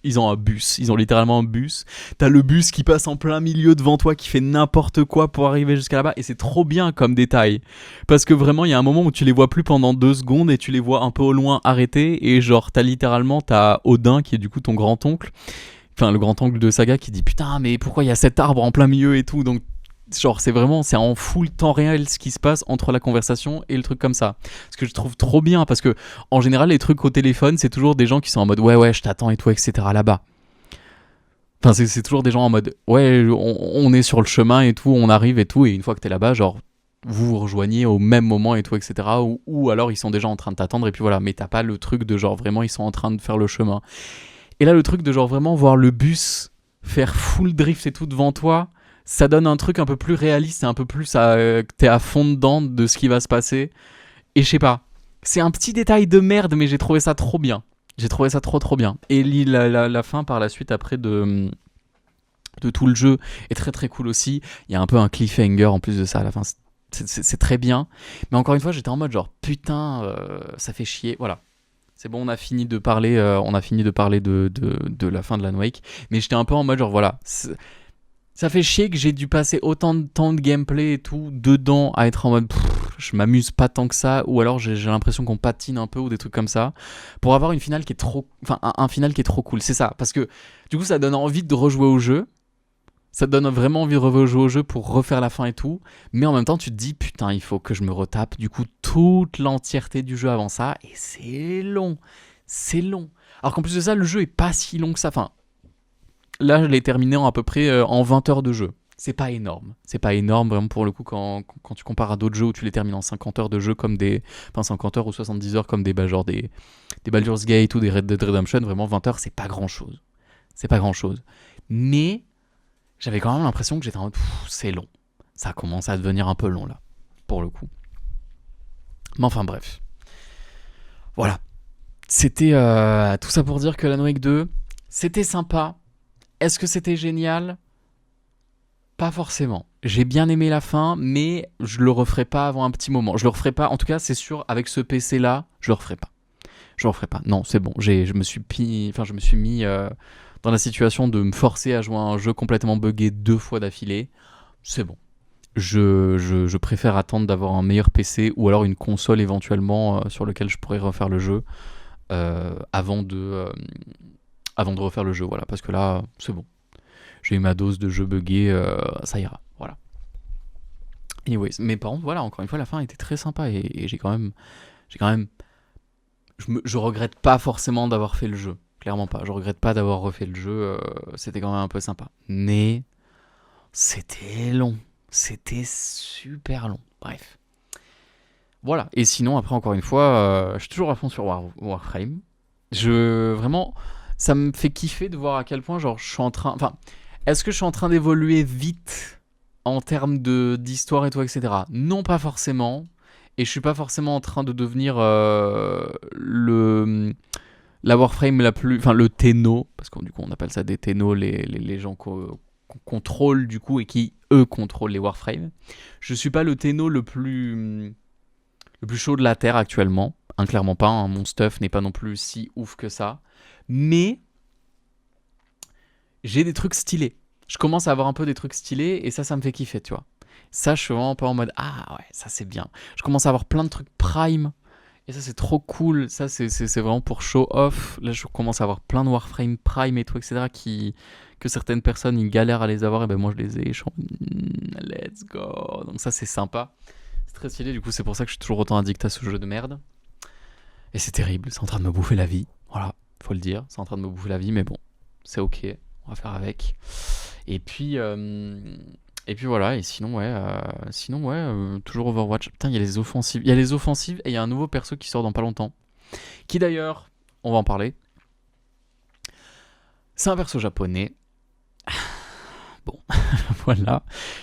ils ont un bus, ils ont littéralement un bus. T'as le bus qui passe en plein milieu devant toi, qui fait n'importe quoi pour arriver jusqu'à là-bas, et c'est trop bien comme détail. Parce que vraiment, il y a un moment où tu les vois plus pendant 2 secondes et tu les vois un peu au loin arrêtés, et genre t'as Odin qui est du coup ton grand-oncle, enfin le grand-oncle de Saga, qui dit putain mais pourquoi il y a cet arbre en plein milieu et tout. Donc genre c'est en full temps réel ce qui se passe entre la conversation et le truc comme ça. Ce que je trouve trop bien, parce que en général les trucs au téléphone c'est toujours des gens qui sont en mode ouais je t'attends et tout, etc. là-bas. Enfin c'est toujours des gens en mode ouais on est sur le chemin et tout, on arrive et tout, et une fois que t'es là-bas genre vous vous rejoignez au même moment et tout, etc. Ou alors ils sont déjà en train de t'attendre et puis voilà, mais t'as pas le truc de genre vraiment ils sont en train de faire le chemin. Et là le truc de genre vraiment voir le bus faire full drift et tout devant toi, ça donne un truc un peu plus réaliste et un peu plus que t'es à fond dedans de ce qui va se passer. Et je sais pas, C'est un petit détail de merde, mais j'ai trouvé ça trop bien. J'ai trouvé ça trop bien. Et la fin par la suite après de tout le jeu est très très cool aussi. Il y a un peu un cliffhanger en plus de ça à la fin. C'est très bien. Mais encore une fois, j'étais en mode genre putain, ça fait chier. Voilà. C'est bon, on a fini de parler, de la fin de Alan Wake. Mais j'étais un peu en mode genre voilà. Ça fait chier que j'ai dû passer autant de temps de gameplay et tout dedans à être en mode je m'amuse pas tant que ça, ou alors j'ai l'impression qu'on patine un peu ou des trucs comme ça pour avoir une finale qui est trop, enfin un final qui est trop cool. C'est ça, parce que du coup ça donne envie de rejouer au jeu. Ça te donne vraiment envie de rejouer au jeu pour refaire la fin et tout, mais en même temps tu te dis putain il faut que je me retape du coup toute l'entièreté du jeu avant ça, et c'est long, c'est long. Alors qu'en plus de ça le jeu est pas si long que ça, enfin là je l'ai terminé en à peu près en 20 heures de jeu. C'est pas énorme vraiment pour le coup quand tu compares à d'autres jeux où tu les termines en 50 heures de jeu comme des, enfin 50 heures ou 70 heures comme des, genre des Baldur's Gate ou des Red Dead Redemption, vraiment 20 heures c'est pas grand chose. C'est pas grand chose. Mais j'avais quand même l'impression que j'étais en mode c'est long. Ça commence à devenir un peu long là, pour le coup. Mais enfin bref. Voilà. C'était tout ça pour dire que Alan Wake 2, c'était sympa. Est-ce que c'était génial ? Pas forcément. J'ai bien aimé la fin, mais je le referai pas avant un petit moment. Je le referai pas, en tout cas c'est sûr, avec ce PC là, je le referai pas. Je le referai pas. Non, c'est bon. Je me suis mis dans la situation de me forcer à jouer à un jeu complètement buggé 2 fois d'affilée. C'est bon. Je préfère attendre d'avoir un meilleur PC ou alors une console éventuellement sur lequel je pourrais refaire le jeu avant de refaire le jeu. Voilà, parce que là, c'est bon. J'ai eu ma dose de jeux buggés, ça ira. Voilà. Anyways, mais par contre, voilà, encore une fois, la fin était très sympa et j'ai quand même, je regrette pas forcément d'avoir fait le jeu. Clairement pas. Je regrette pas d'avoir refait le jeu. C'était quand même un peu sympa. Mais c'était long. C'était super long. Bref. Voilà. Et sinon, après, encore une fois, je suis toujours à fond sur Warframe. Vraiment, ça me fait kiffer de voir à quel point, genre, je suis en train. Enfin, est-ce que je suis en train d'évoluer vite en termes d'histoire et tout, etc. Non, pas forcément. Et je suis pas forcément en train de devenir la Warframe la plus, enfin le Tenno, parce que du coup on appelle ça des Tenno, les gens qu'on contrôle du coup et qui eux contrôlent les Warframe. Je suis pas le Tenno le plus chaud de la terre actuellement, clairement pas. Mon stuff n'est pas non plus si ouf que ça, mais j'ai des trucs stylés. Je commence à avoir un peu des trucs stylés et ça me fait kiffer, tu vois. Ça, je suis vraiment pas en mode ah ouais, ça c'est bien. Je commence à avoir plein de trucs prime. Et ça, c'est trop cool. Ça, c'est vraiment pour show off. Là, je commence à avoir plein de Warframe Prime et tout, etc. Que certaines personnes, ils galèrent à les avoir. Et ben moi, je les ai. Je suis en let's go. Donc ça, c'est sympa. C'est très stylé. Du coup, c'est pour ça que je suis toujours autant addict à ce jeu de merde. Et c'est terrible. C'est en train de me bouffer la vie. Voilà, faut le dire. C'est en train de me bouffer la vie. Mais bon, c'est ok. On va faire avec. Et puis voilà, et sinon ouais, toujours Overwatch. Putain, il y a les offensives. Il y a les offensives et il y a un nouveau perso qui sort dans pas longtemps. Qui d'ailleurs, on va en parler. C'est un perso japonais. Bon, voilà.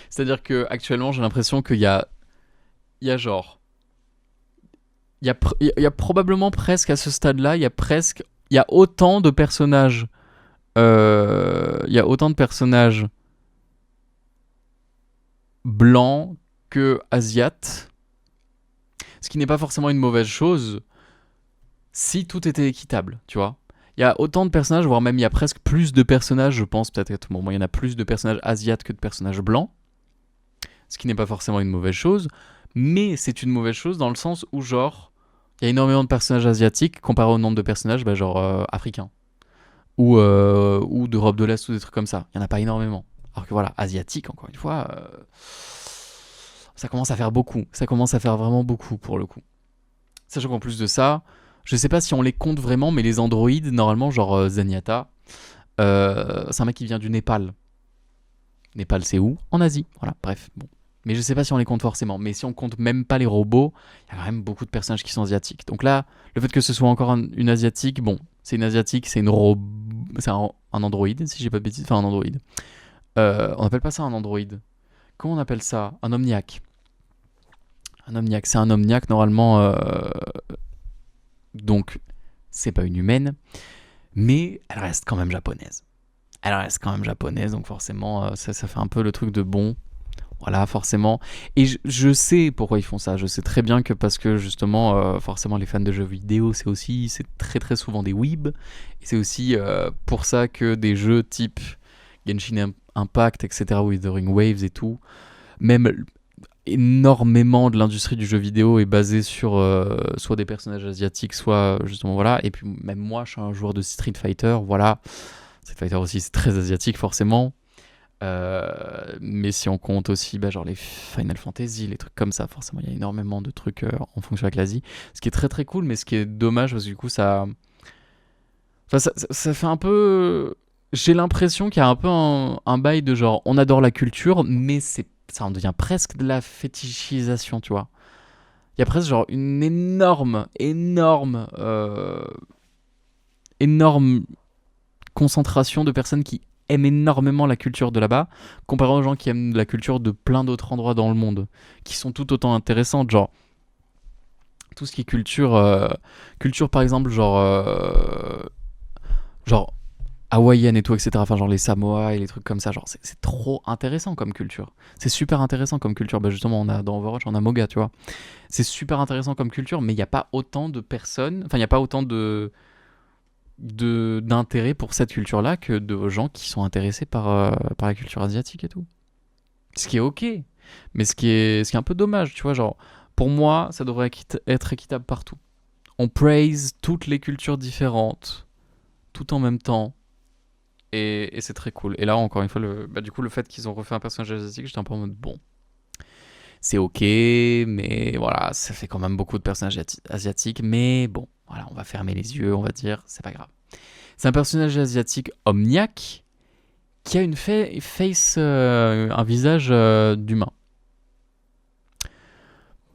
C'est-à-dire que actuellement, j'ai l'impression qu'il y a genre. Il y a probablement presque à ce stade-là, il y a autant de personnages. Il y a autant de personnages blanc que asiate, ce qui n'est pas forcément une mauvaise chose si tout était équitable, tu vois. Il y a autant de personnages, voire même il y a presque plus de personnages, je pense, peut-être, bon, il y en a plus de personnages asiates que de personnages blancs, ce qui n'est pas forcément une mauvaise chose, mais c'est une mauvaise chose dans le sens où, genre, il y a énormément de personnages asiatiques comparé au nombre de personnages, africains, ou d'Europe de l'Est, ou des trucs comme ça. Il n'y en a pas énormément. Alors que voilà, asiatique, encore une fois, ça commence à faire beaucoup. Ça commence à faire vraiment beaucoup, pour le coup. Sachant qu'en plus de ça, je sais pas si on les compte vraiment, mais les androïdes, normalement, genre Zenyatta, c'est un mec qui vient du Népal. Népal, c'est où ? En Asie. Voilà, bref, bon. Mais je sais pas si on les compte forcément. Mais si on compte même pas les robots, il y a quand même beaucoup de personnages qui sont asiatiques. Donc là, le fait que ce soit encore une asiatique, bon, c'est une asiatique, c'est c'est un androïde, si j'ai pas de bêtises. Enfin, un androïde. On appelle pas ça un androïde. Comment on appelle ça ? Un omniac. Un omniac, c'est un omniac normalement donc c'est pas une humaine, mais elle reste quand même japonaise. Elle reste quand même japonaise, donc forcément, ça fait un peu le truc de bon. Voilà, forcément. Et je sais pourquoi ils font ça. Je sais très bien que parce que justement, forcément, les fans de jeux vidéo, c'est très très souvent des weebs. Et c'est aussi pour ça que des jeux type Genshin Impact, etc., Wuthering Waves et tout, même énormément de l'industrie du jeu vidéo est basée sur soit des personnages asiatiques, soit justement voilà. Et puis même moi, je suis un joueur de Street Fighter, voilà. Street Fighter aussi, c'est très asiatique forcément. Mais si on compte aussi genre les Final Fantasy, les trucs comme ça, forcément il y a énormément de trucs en fonction avec l'Asie. Ce qui est très très cool, mais ce qui est dommage parce que du coup ça fait un peu. J'ai l'impression qu'il y a un peu un bail de genre on adore la culture, mais ça en devient presque de la fétichisation, tu vois. Il y a presque genre une énorme concentration de personnes qui aiment énormément la culture de là-bas, comparé aux gens qui aiment la culture de plein d'autres endroits dans le monde, qui sont tout autant intéressantes, genre tout ce qui est culture par exemple, genre hawaïenne et tout, etc. Enfin, genre les Samoa et les trucs comme ça, genre c'est trop intéressant comme culture. C'est super intéressant comme culture. Bah justement, on a dans Overwatch, on a Moga, tu vois. C'est super intéressant comme culture, mais il n'y a pas autant de personnes, enfin, il n'y a pas autant d'intérêt pour cette culture-là que de gens qui sont intéressés par la culture asiatique et tout. Ce qui est ok, mais ce qui est un peu dommage, tu vois, genre, pour moi, ça devrait être équitable partout. On praise toutes les cultures différentes, tout en même temps, et c'est très cool. Et là, encore une fois, du coup, le fait qu'ils ont refait un personnage asiatique, j'étais un peu en mode, bon, c'est ok, mais voilà, ça fait quand même beaucoup de personnages asiatiques, mais bon, voilà, on va fermer les yeux, on va dire, c'est pas grave. C'est un personnage asiatique omniaque qui a une face, un visage d'humain.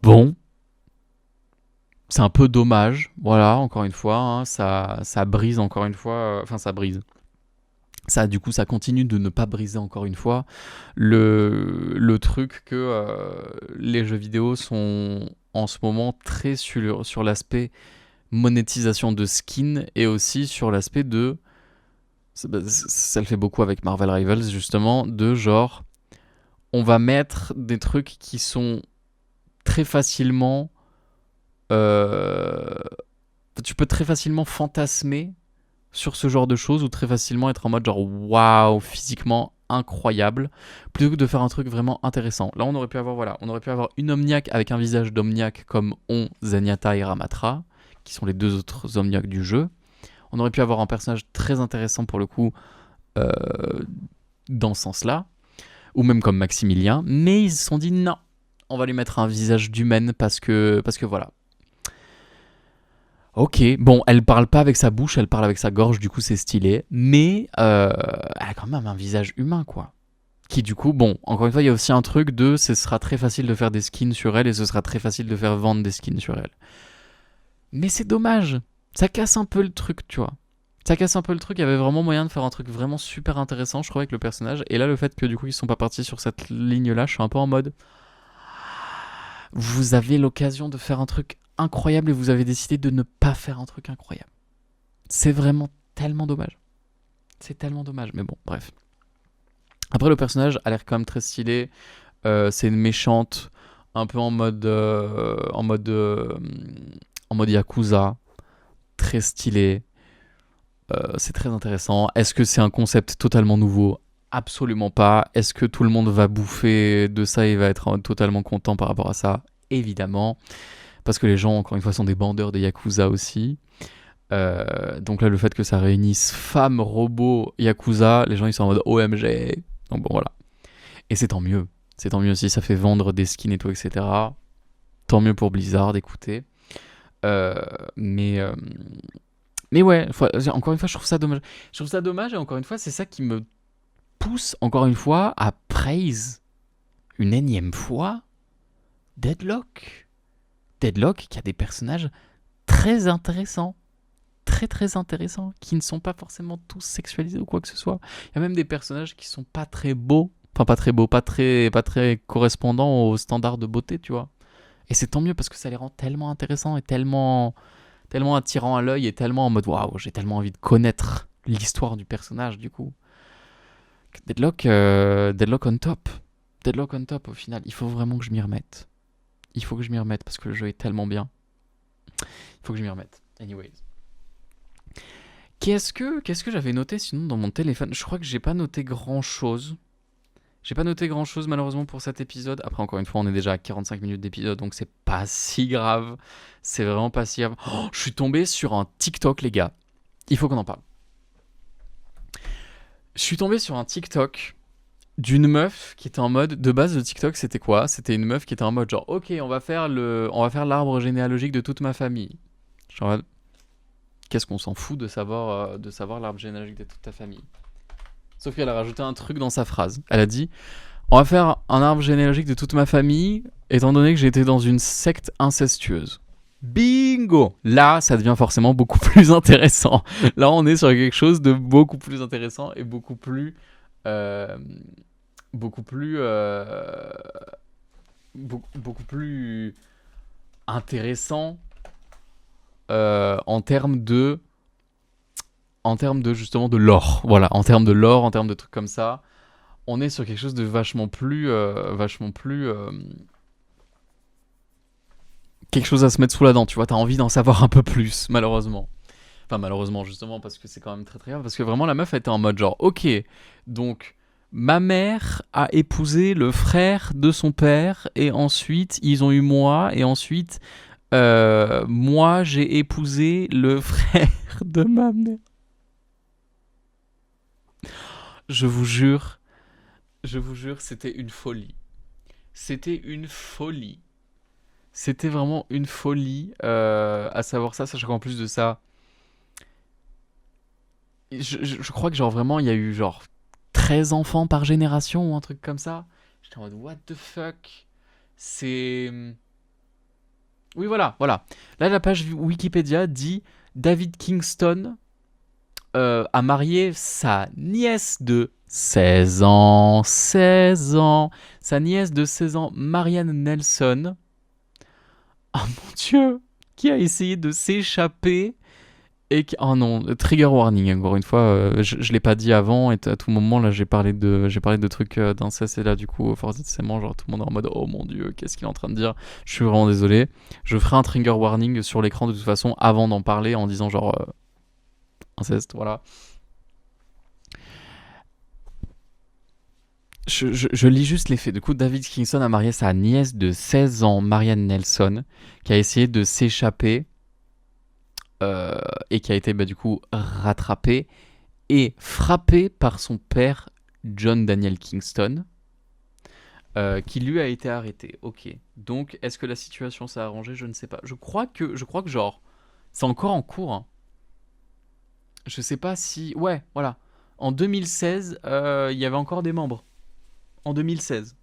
Bon, c'est un peu dommage, voilà, encore une fois, hein, ça brise encore une fois, enfin ça brise. Ça, du coup, ça continue de ne pas briser encore une fois le truc que les jeux vidéo sont en ce moment très sur l'aspect monétisation de skins et aussi sur l'aspect de ça le fait beaucoup avec Marvel Rivals justement de genre on va mettre des trucs qui sont très facilement euh, tu peux très facilement fantasmer sur ce genre de choses ou très facilement être en mode genre waouh physiquement incroyable plutôt que de faire un truc vraiment intéressant. Là on aurait pu avoir une Omniac avec un visage d'Omniac comme ont Zenyatta et Ramatra qui sont les deux autres Omniacs du jeu. On aurait pu avoir un personnage très intéressant pour le coup euh, dans ce sens-là ou même comme Maximilien, mais ils se sont dit non, on va lui mettre un visage d'humaine parce que voilà. Ok, bon, elle parle pas avec sa bouche, elle parle avec sa gorge, du coup c'est stylé, mais elle a quand même un visage humain, quoi. Qui du coup, bon, encore une fois, il y a aussi un truc de ce sera très facile de faire des skins sur elle et ce sera très facile de faire vendre des skins sur elle. Mais c'est dommage, ça casse un peu le truc, tu vois. Ça casse un peu le truc, il y avait vraiment moyen de faire un truc vraiment super intéressant, je crois, avec le personnage. Et là, le fait que du coup, ils sont pas partis sur cette ligne-là, je suis un peu en mode. Vous avez l'occasion de faire un truc incroyable et vous avez décidé de ne pas faire un truc incroyable. C'est vraiment tellement dommage. C'est tellement dommage, mais bon, bref. Après, le personnage a l'air quand même très stylé. C'est une méchante, un peu en mode Yakuza, très stylé. C'est très intéressant. Est-ce que c'est un concept totalement nouveau? Absolument pas. Est-ce que tout le monde va bouffer de ça et va être totalement content par rapport à ça? Évidemment. Parce que les gens, encore une fois, sont des bandeurs des Yakuza aussi. Donc là, le fait que ça réunisse femmes, robots, Yakuza, les gens ils sont en mode OMG. Donc bon, voilà. Et c'est tant mieux. C'est tant mieux si ça fait vendre des skins et tout, etc. Tant mieux pour Blizzard, écoutez. Euh, mais, euh, mais ouais, encore une fois, je trouve ça dommage. Je trouve ça dommage et encore une fois, c'est ça qui me pousse, encore une fois, à praise une énième fois Deadlock. Deadlock qui a des personnages très intéressants. Très très intéressants, qui ne sont pas forcément tous sexualisés ou quoi que ce soit. Il y a même des personnages qui sont pas très beaux, enfin pas très beaux, pas très correspondants aux standards de beauté, tu vois. Et c'est tant mieux parce que ça les rend tellement intéressants et tellement tellement attirant à l'œil et tellement en mode waouh, j'ai tellement envie de connaître l'histoire du personnage du coup. Deadlock on top. Deadlock on top au final. Il faut vraiment que je m'y remette. Il faut que je m'y remette parce que le jeu est tellement bien. Il faut que je m'y remette. Anyways. Qu'est-ce que j'avais noté sinon dans mon téléphone? Je crois que j'ai pas noté grand chose. J'ai pas noté grand chose malheureusement pour cet épisode. Après, encore une fois, on est déjà à 45 minutes d'épisode, donc c'est pas si grave. C'est vraiment pas si grave. Oh, je suis tombé sur un TikTok, les gars. Il faut qu'on en parle. Je suis tombé sur un TikTok d'une meuf qui était en mode. De base, le TikTok, c'était quoi? C'était une meuf qui était en mode genre, ok, on va faire l'arbre généalogique de toute ma famille. Genre, qu'est-ce qu'on s'en fout de savoir l'arbre généalogique de toute ta famille? Sauf qu'elle a rajouté un truc dans sa phrase. Elle a dit, on va faire un arbre généalogique de toute ma famille, étant donné que j'étais dans une secte incestueuse. Bingo! Là, ça devient forcément beaucoup plus intéressant. Là, on est sur quelque chose de beaucoup plus intéressant et beaucoup plus intéressant en termes de justement de lore. Voilà, en termes de lore, en termes de trucs comme ça, on est sur quelque chose de vachement plus quelque chose à se mettre sous la dent, tu vois, t'as envie d'en savoir un peu plus, malheureusement. Enfin, malheureusement, justement, parce que c'est quand même très très grave, parce que vraiment, la meuf était en mode genre, ok, donc, ma mère a épousé le frère de son père, et ensuite, ils ont eu moi, et ensuite, moi, j'ai épousé le frère de ma mère. Je vous jure, c'était une folie. C'était une folie. C'était vraiment une folie à savoir ça, sachant qu'en plus de ça, je crois que genre vraiment il y a eu genre 13 enfants par génération ou un truc comme ça. J'étais en mode what the fuck. C'est... Oui voilà. Là la page Wikipédia dit David Kingston a marié sa nièce de 16 ans. 16 ans. Sa nièce de 16 ans, Marianne Nelson. Oh mon dieu, qui a essayé de s'échapper et qui... Oh non, trigger warning, encore une fois, je l'ai pas dit avant et à tout moment là j'ai parlé de trucs d'inceste et là du coup forcément genre tout le monde est en mode oh mon dieu, qu'est-ce qu'il est en train de dire? Je suis vraiment désolé. Je ferai un trigger warning sur l'écran de toute façon avant d'en parler en disant genre inceste, voilà. Je lis juste les faits. Du coup, David Kingston a marié sa nièce de 16 ans, Marianne Nelson, qui a essayé de s'échapper et qui a été du coup rattrapée et frappée par son père, John Daniel Kingston, qui lui a été arrêté. Ok. Donc, est-ce que la situation s'est arrangée? Je ne sais pas. Je crois que genre, c'est encore en cours. Hein. Je sais pas si... Ouais, voilà. En 2016, il y avait encore des membres. En 2016.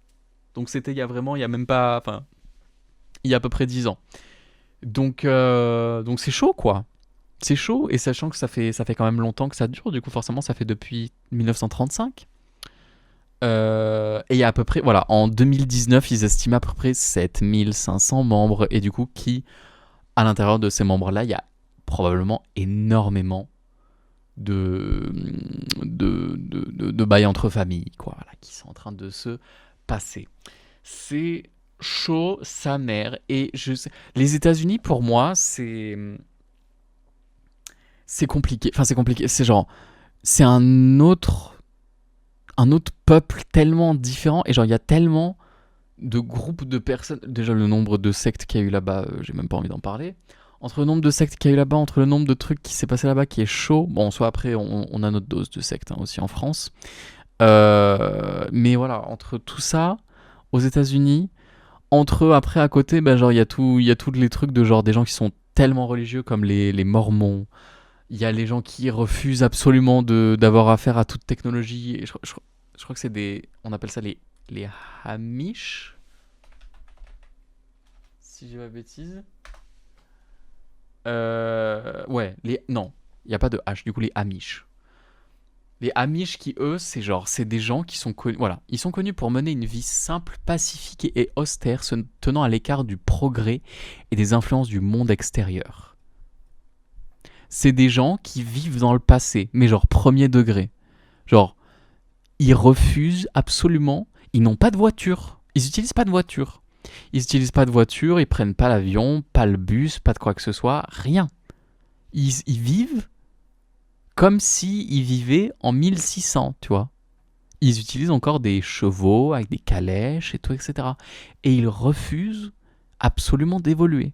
Donc c'était il y a même pas... Enfin, il y a à peu près 10 ans. Donc c'est chaud, quoi. C'est chaud, et sachant que ça fait quand même longtemps que ça dure, du coup forcément ça fait depuis 1935. Et il y a à peu près... Voilà, en 2019, ils estimaient à peu près 7500 membres, et du coup, à l'intérieur de ces membres-là, il y a probablement énormément de bails entre familles, quoi, voilà, qui sont en train de se passer. C'est chaud, sa mère. Et les États-Unis, pour moi, c'est compliqué. Enfin, c'est compliqué. C'est genre, c'est un autre peuple tellement différent. Et genre, il y a tellement de groupes de personnes. Déjà, le nombre de sectes qu'il y a eu là-bas, j'ai même pas envie d'en parler. Entre le nombre de sectes qu'il y a eu là-bas, entre le nombre de trucs qui s'est passé là-bas qui est chaud. Bon, soit après, on a notre dose de sectes aussi en France. Mais voilà, entre tout ça, aux États-Unis, entre eux, après, à côté, genre, il y a tous les trucs de genre des gens qui sont tellement religieux comme les Mormons. Il y a les gens qui refusent absolument d'avoir affaire à toute technologie. Et je crois que c'est on appelle ça les Amish. Si j'ai pas de bêtises. Ouais, non, il n'y a pas de H, du coup les Amish. Les Amish qui, eux, c'est des gens qui sont connus, voilà, ils sont connus pour mener une vie simple, pacifique et austère, se tenant à l'écart du progrès et des influences du monde extérieur. C'est des gens qui vivent dans le passé, mais genre premier degré. Genre, ils refusent absolument, ils n'ont pas de voiture. Ils n'utilisent pas de voiture. Ils n'utilisent pas de voiture, ils prennent pas l'avion, pas le bus, pas de quoi que ce soit, rien. Ils vivent comme s'ils vivaient en 1600, tu vois. Ils utilisent encore des chevaux avec des calèches et tout, etc. Et ils refusent absolument d'évoluer.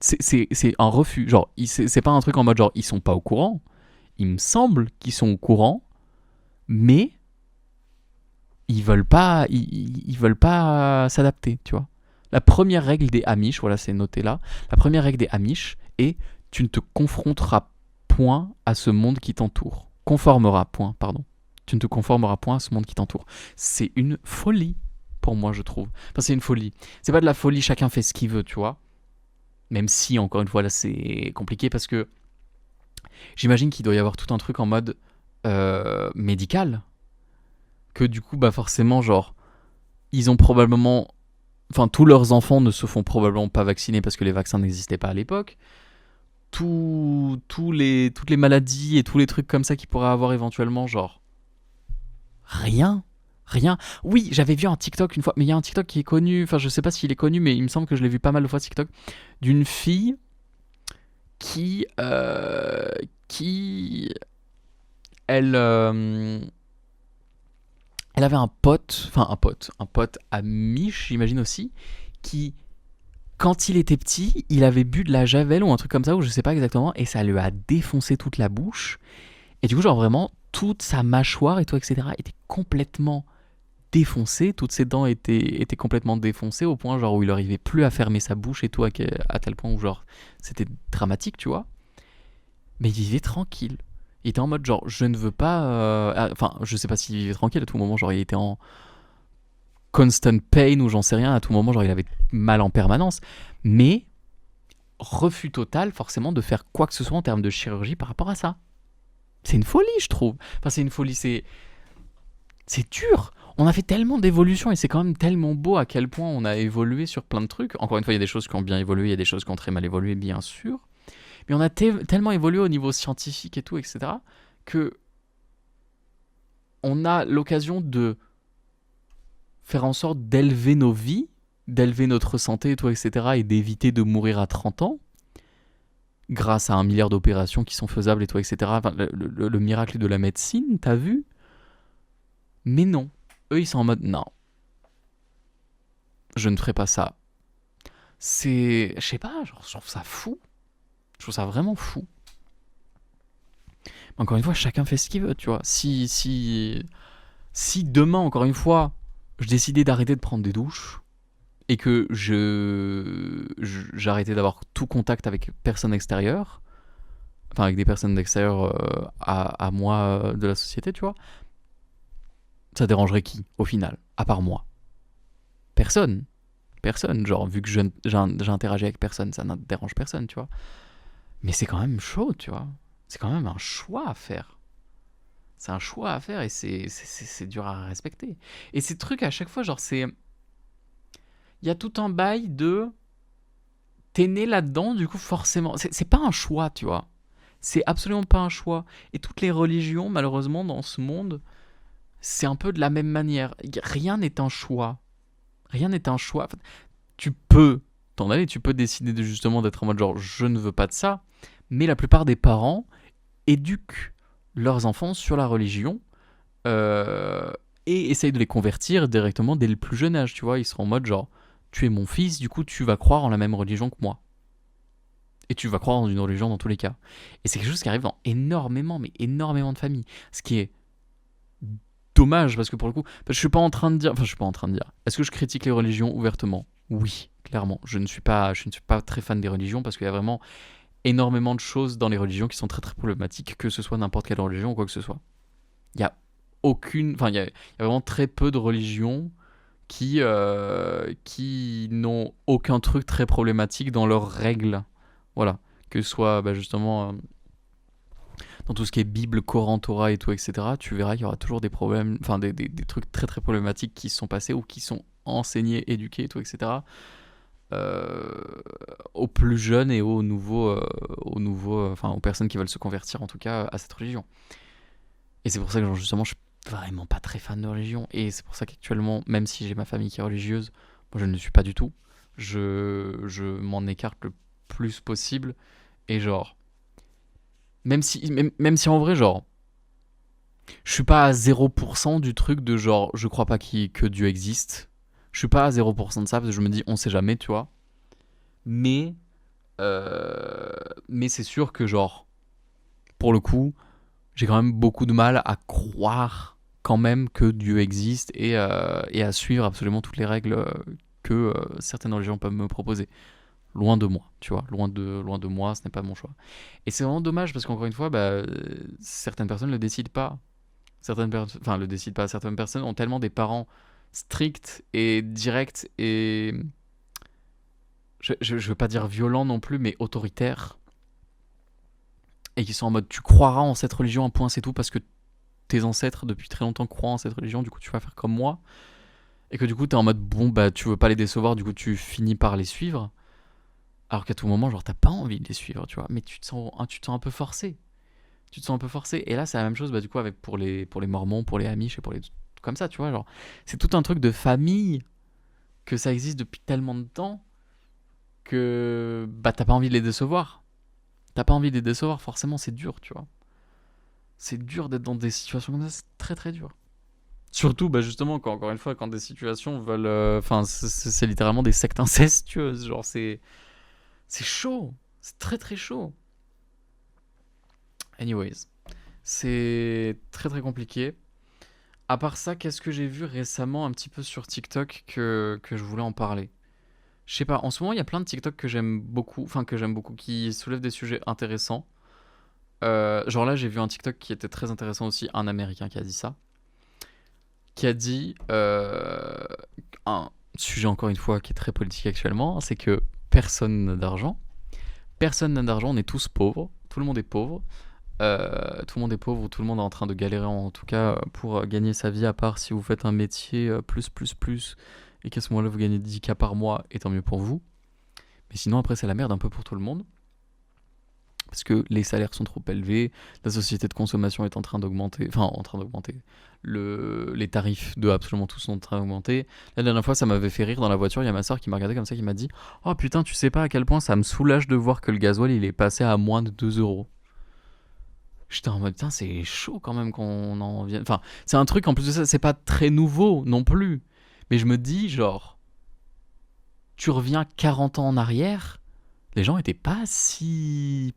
C'est un refus. Genre, c'est pas un truc en mode genre, ils sont pas au courant. Il me semble qu'ils sont au courant, mais ils veulent pas s'adapter, tu vois. La première règle des Amish, voilà, c'est noté là. La première règle des Amish est tu ne te confronteras point à ce monde qui t'entoure. Conformeras point, pardon. Tu ne te conformeras point à ce monde qui t'entoure. C'est une folie pour moi, je trouve. Enfin, c'est une folie. C'est pas de la folie, chacun fait ce qu'il veut, tu vois. Même si, encore une fois, là, c'est compliqué parce que j'imagine qu'il doit y avoir tout un truc en mode médical. Que du coup, bah forcément, genre, ils ont probablement. Enfin, tous leurs enfants ne se font probablement pas vacciner parce que les vaccins n'existaient pas à l'époque. Toutes les maladies et tous les trucs comme ça qu'ils pourraient avoir éventuellement, genre. Rien. Rien. Oui, j'avais vu un TikTok une fois, mais il y a un TikTok qui est connu, enfin je sais pas s'il est connu, mais il me semble que je l'ai vu pas mal de fois TikTok, d'une fille qui elle, elle avait un pote ami, j'imagine aussi, qui, quand il était petit, il avait bu de la javel ou un truc comme ça, ou je sais pas exactement, et ça lui a défoncé toute la bouche. Et du coup, genre vraiment, toute sa mâchoire et tout, etc., était complètement défoncée. Toutes ses dents étaient complètement défoncées au point genre où il n'arrivait plus à fermer sa bouche et tout, à tel point où genre c'était dramatique, tu vois. Mais il vivait tranquille. Il était en mode genre, je ne veux pas. Enfin, je sais pas s'il vivait tranquille à tout moment, genre il était en constant pain ou j'en sais rien, à tout moment, genre il avait mal en permanence. Mais refus total, forcément, de faire quoi que ce soit en termes de chirurgie par rapport à ça. C'est une folie, je trouve. Enfin, c'est une folie, c'est dur. On a fait tellement d'évolution et c'est quand même tellement beau à quel point on a évolué sur plein de trucs. Encore une fois, il y a des choses qui ont bien évolué, il y a des choses qui ont très mal évolué, bien sûr. Mais on a tellement évolué au niveau scientifique et tout, etc., que on a l'occasion de faire en sorte d'élever nos vies, d'élever notre santé et tout, etc., et d'éviter de mourir à 30 ans, grâce à 1 milliard d'opérations qui sont faisables et tout, etc. Enfin, le miracle de la médecine, t'as vu? Mais non. Eux, ils sont en mode, non, je ne ferai pas ça. C'est, je sais pas, genre, je trouve ça fou. Je trouve ça vraiment fou. Mais encore une fois, chacun fait ce qu'il veut, tu vois. Si demain, encore une fois, je décidais d'arrêter de prendre des douches et que j'arrêtais d'avoir tout contact avec personne extérieure, enfin avec des personnes extérieures à moi de la société, tu vois, ça dérangerait qui au final, à part moi? Personne. Personne. Genre, vu que j'interagis avec personne, ça ne dérange personne, tu vois. Mais c'est quand même chaud, tu vois. C'est quand même un choix à faire. C'est un choix à faire et c'est dur à respecter. Et ces trucs, à chaque fois, genre, c'est. Il y a tout un bail de. T'es né là-dedans, du coup, forcément. C'est pas un choix, tu vois. C'est absolument pas un choix. Et toutes les religions, malheureusement, dans ce monde, c'est un peu de la même manière. Rien n'est un choix. Rien n'est un choix. Enfin, tu peux t'en aller, tu peux décider de justement d'être en mode genre je ne veux pas de ça, mais la plupart des parents éduquent leurs enfants sur la religion euh, et essayent de les convertir directement dès le plus jeune âge, tu vois. Ils seront en mode genre tu es mon fils, du coup tu vas croire en la même religion que moi. Et tu vas croire dans une religion dans tous les cas. Et c'est quelque chose qui arrive dans énormément, mais énormément de familles. Ce qui est dommage parce que pour le coup, je suis pas en train de dire, enfin je suis pas en train de dire. Est-ce que je critique les religions ouvertement? Oui, clairement. Je ne suis pas très fan des religions parce qu'il y a vraiment énormément de choses dans les religions qui sont très très problématiques, que ce soit n'importe quelle religion ou quoi que ce soit. Il y a il y a vraiment très peu de religions qui n'ont aucun truc très problématique dans leurs règles. Voilà, que ce soit bah, justement dans tout ce qui est Bible, Coran, Torah et tout, etc., tu verras qu'il y aura toujours des problèmes, enfin des trucs très très problématiques qui se sont passés ou qui sont enseignés, éduqués et tout, etc. Euh, au aux plus jeunes et enfin aux personnes qui veulent se convertir en tout cas à cette religion. Et c'est pour ça que genre, justement je suis vraiment pas très fan de religion, et c'est pour ça qu'actuellement, même si j'ai ma famille qui est religieuse, moi je ne le suis pas du tout. Je m'en écarte le plus possible, et genre même si en vrai genre je suis pas à 0% du truc de genre je crois pas que Dieu existe. Je suis pas à 0% de ça parce que je me dis on sait jamais, tu vois. Mais euh, mais c'est sûr que genre pour le coup, j'ai quand même beaucoup de mal à croire quand même que Dieu existe, et à suivre absolument toutes les règles que certaines religions peuvent me proposer. Loin de moi, tu vois, loin de moi, ce n'est pas mon choix. Et c'est vraiment dommage parce qu'encore une fois, certaines personnes ne le décident pas. Le décident pas. Certaines personnes ont tellement des parents stricts et directs et je veux pas dire violents non plus, mais autoritaires, et qui sont en mode tu croiras en cette religion, un point c'est tout, parce que tes ancêtres depuis très longtemps croient en cette religion, du coup tu vas faire comme moi, et que du coup t'es en mode bon bah tu veux pas les décevoir, du coup tu finis par les suivre, alors qu'à tout moment genre t'as pas envie de les suivre, tu vois, mais tu te sens un peu forcé, et là c'est la même chose du coup avec pour les mormons, pour les amish et pour les comme ça, tu vois, genre c'est tout un truc de famille, que ça existe depuis tellement de temps que t'as pas envie de les décevoir, forcément c'est dur, tu vois. C'est dur d'être dans des situations comme ça, c'est très très dur. Surtout, justement, quand, encore une fois, quand des situations veulent. Enfin, c'est littéralement des sectes incestueuses. Genre, c'est chaud. C'est très très chaud. Anyways, c'est très très compliqué. À part ça, qu'est-ce que j'ai vu récemment un petit peu sur TikTok que je voulais en parler? Je sais pas, en ce moment, il y a plein de TikTok que j'aime beaucoup, qui soulèvent des sujets intéressants. Genre là, j'ai vu un TikTok qui était très intéressant aussi, un Américain qui a dit ça. Qui a dit un sujet encore une fois qui est très politique actuellement, c'est que personne n'a d'argent. Personne n'a d'argent, on est tous pauvres, tout le monde est pauvre. Tout le monde est pauvre, tout le monde est en train de galérer en tout cas pour gagner sa vie, à part si vous faites un métier plus, et qu'à ce moment-là vous gagnez 10K par mois, et tant mieux pour vous. Mais sinon après c'est la merde un peu pour tout le monde. Parce que les salaires sont trop élevés, la société de consommation est en train d'augmenter, les tarifs de absolument tout sont en train d'augmenter. La dernière fois, ça m'avait fait rire dans la voiture, il y a ma soeur qui m'a regardé comme ça, qui m'a dit « Oh putain, tu sais pas à quel point ça me soulage de voir que le gasoil, il est passé à moins de 2 euros. » J'étais en mode, putain, c'est chaud quand même qu'on en vienne. Enfin, c'est un truc, en plus de ça, c'est pas très nouveau non plus. Mais je me dis, genre, tu reviens 40 ans en arrière, les gens étaient pas si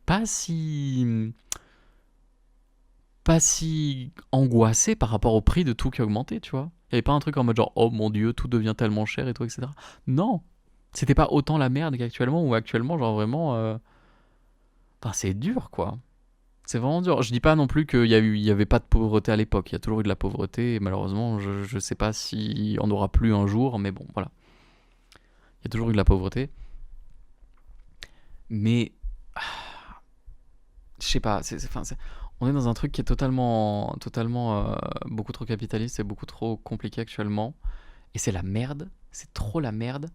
angoissés par rapport au prix de tout qui a augmenté, tu vois. Il y avait pas un truc en mode genre, oh mon dieu, tout devient tellement cher et tout, etc. Non, c'était pas autant la merde qu'actuellement, ou actuellement, genre vraiment, enfin, c'est dur, quoi. C'est vraiment dur. Je dis pas non plus il y avait pas de pauvreté à l'époque. Il y a toujours eu de la pauvreté, et malheureusement, je sais pas si on aura plus un jour, mais bon, voilà. Il y a toujours eu de la pauvreté. Mais je sais pas, on est dans un truc qui est totalement beaucoup trop capitaliste et beaucoup trop compliqué actuellement. Et c'est la merde, c'est trop la merde.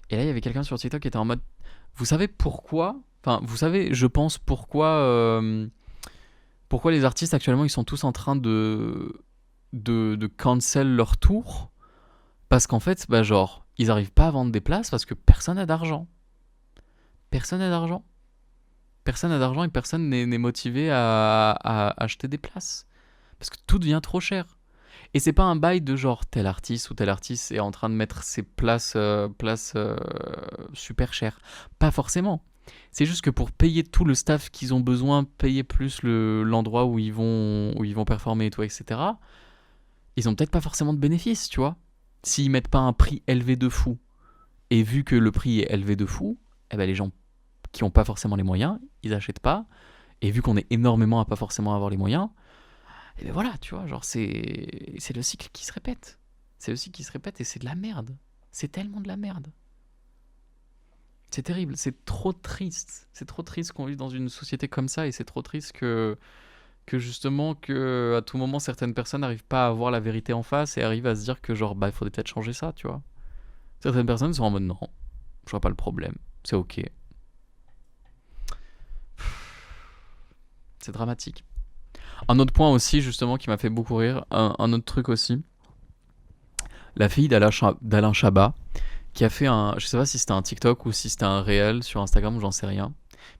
Et là, il y avait quelqu'un sur TikTok qui était en mode, vous savez pourquoi? Enfin, vous savez, je pense pourquoi les artistes actuellement ils sont tous en train de cancel leur tour? Parce qu'en fait, genre, ils arrivent pas à vendre des places parce que personne n'a d'argent. Personne n'a d'argent. Personne n'a d'argent, et personne n'est motivé à acheter des places. Parce que tout devient trop cher. Et c'est pas un bail de genre tel artiste ou tel artiste est en train de mettre ses places super chères. Pas forcément. C'est juste que pour payer tout le staff qu'ils ont besoin, payer plus l'endroit où ils vont performer et tout, etc., ils ont peut-être pas forcément de bénéfices, tu vois. S'ils mettent pas un prix élevé de fou, et vu que le prix est élevé de fou, les gens qui ont pas forcément les moyens, ils achètent pas. Et vu qu'on est énormément à pas forcément avoir les moyens, et voilà, tu vois, genre c'est le cycle qui se répète. C'est le cycle qui se répète, et c'est de la merde. C'est tellement de la merde. C'est terrible, c'est trop triste. C'est trop triste qu'on vive dans une société comme ça, et c'est trop triste que justement, que à tout moment, certaines personnes n'arrivent pas à voir la vérité en face et arrivent à se dire que genre, il faudrait peut-être changer ça, tu vois. Certaines personnes sont en mode non, je vois pas le problème, c'est ok. C'est dramatique. Un autre point aussi, justement, qui m'a fait beaucoup rire, un autre truc aussi, la fille d'Alain Chabat, qui a fait un, je sais pas si c'était un TikTok ou si c'était un réel sur Instagram ou j'en sais rien,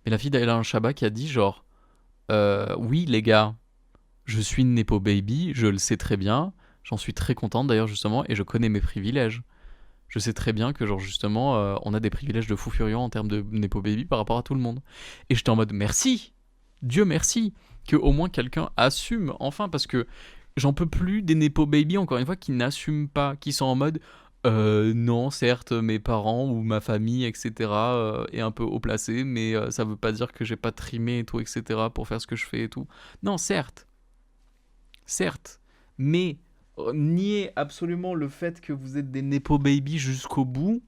mais la fille d'Alain Chabat qui a dit genre, oui les gars, je suis une Nepo Baby, je le sais très bien, j'en suis très contente d'ailleurs justement, et je connais mes privilèges. Je sais très bien que genre justement, on a des privilèges de fou furieux en termes de Nepo Baby par rapport à tout le monde. Et j'étais en mode merci, Dieu merci, que au moins quelqu'un assume enfin, parce que j'en peux plus des Nepo Baby, encore une fois, qui n'assument pas, qui sont en mode non, certes, mes parents ou ma famille, etc., est un peu haut placé, mais ça veut pas dire que j'ai pas trimé et tout, etc., pour faire ce que je fais et tout. Non, certes, mais nier absolument le fait que vous êtes des Nepo Baby jusqu'au bout,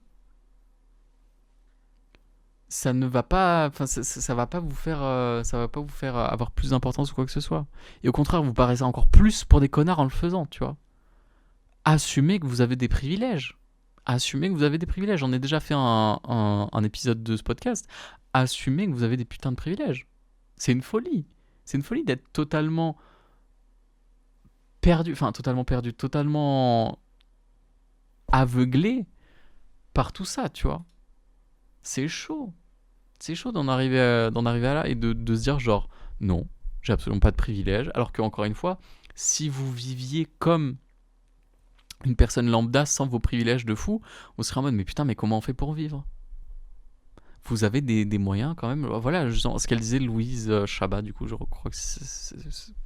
ça ne va pas, enfin, ça va pas vous faire, ça va pas vous faire avoir plus d'importance ou quoi que ce soit. Et au contraire, vous paraissez encore plus pour des connards en le faisant, tu vois. Assumez que vous avez des privilèges. Assumez que vous avez des privilèges. J'en ai déjà fait un épisode de ce podcast. Assumez que vous avez des putains de privilèges. C'est une folie. C'est une folie d'être totalement perdu, totalement aveuglé par tout ça, tu vois. C'est chaud. C'est chaud d'en arriver à là et de se dire genre, non, j'ai absolument pas de privilèges. Alors que, encore une fois, si vous viviez comme une personne lambda sans vos privilèges de fou, on serait en mode mais putain, mais comment on fait pour vivre? Vous avez des moyens quand même. Voilà, ce qu'elle disait, Louise Chabat, du coup, je crois que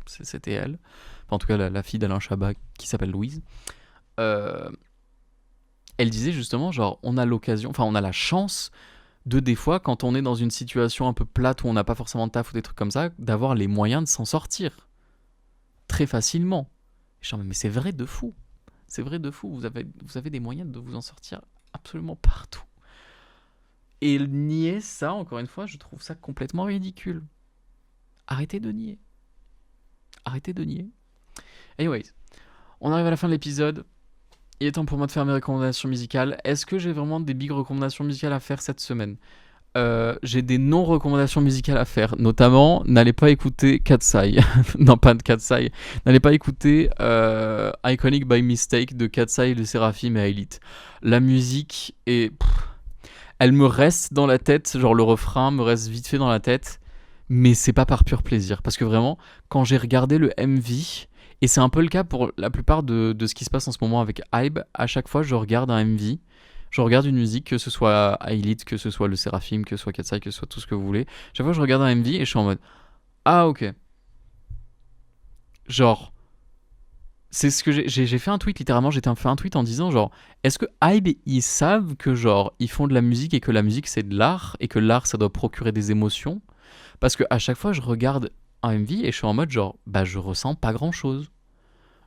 c'était elle. Enfin, en tout cas, la fille d'Alain Chabat qui s'appelle Louise. Euh, Elle disait justement, genre, on a l'occasion, enfin, on a la chance de, des fois, quand on est dans une situation un peu plate où on n'a pas forcément de taf ou des trucs comme ça, d'avoir les moyens de s'en sortir très facilement. Je dis, mais c'est vrai de fou. C'est vrai de fou. Vous avez des moyens de vous en sortir absolument partout. Et nier ça, encore une fois, je trouve ça complètement ridicule. Arrêtez de nier. Arrêtez de nier. Anyways, on arrive à la fin de l'épisode. Il est temps pour moi de faire mes recommandations musicales. Est-ce que j'ai vraiment des big recommandations musicales à faire cette semaine? J'ai des non-recommandations musicales à faire. Notamment, n'allez pas écouter Katsai. Non, pas de Katsai. N'allez pas écouter Iconic by Mistake de Katsai, le Séraphim et Elite. La musique est... elle me reste dans la tête, genre le refrain me reste vite fait dans la tête, mais c'est pas par pur plaisir. Parce que vraiment, quand j'ai regardé le MV, et c'est un peu le cas pour la plupart de ce qui se passe en ce moment avec Hybe, à chaque fois je regarde un MV, je regarde une musique, que ce soit Elite, que ce soit le Séraphim, que ce soit Katsai, que ce soit tout ce que vous voulez, chaque fois je regarde un MV et je suis en mode ah ok. Genre, c'est ce que j'ai fait un tweet, littéralement, j'ai fait un tweet en disant genre, est-ce que Hybe, ils savent que genre, ils font de la musique et que la musique c'est de l'art et que l'art ça doit procurer des émotions? Parce que à chaque fois je regarde un MV et je suis en mode genre, bah je ressens pas grand chose.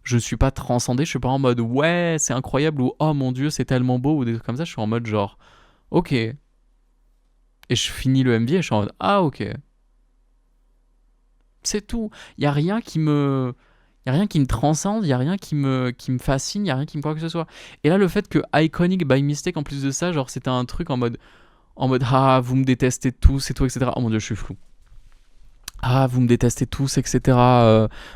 Je suis pas transcendé, je suis pas en mode ouais c'est incroyable ou oh mon dieu c'est tellement beau ou des trucs comme ça, je suis en mode genre ok. Et je finis le MV et je suis en mode ah ok. C'est tout. Il y a rien qui me... Il y a rien qui me transcende, il y a rien qui me fascine, il y a rien qui me quoi que ce soit. Et là, le fait que Iconic by Mistake, en plus de ça, genre, c'était un truc en mode, ah, vous me détestez tous et tout, etc. Oh mon dieu, je suis flou. Ah, vous me détestez tous, etc.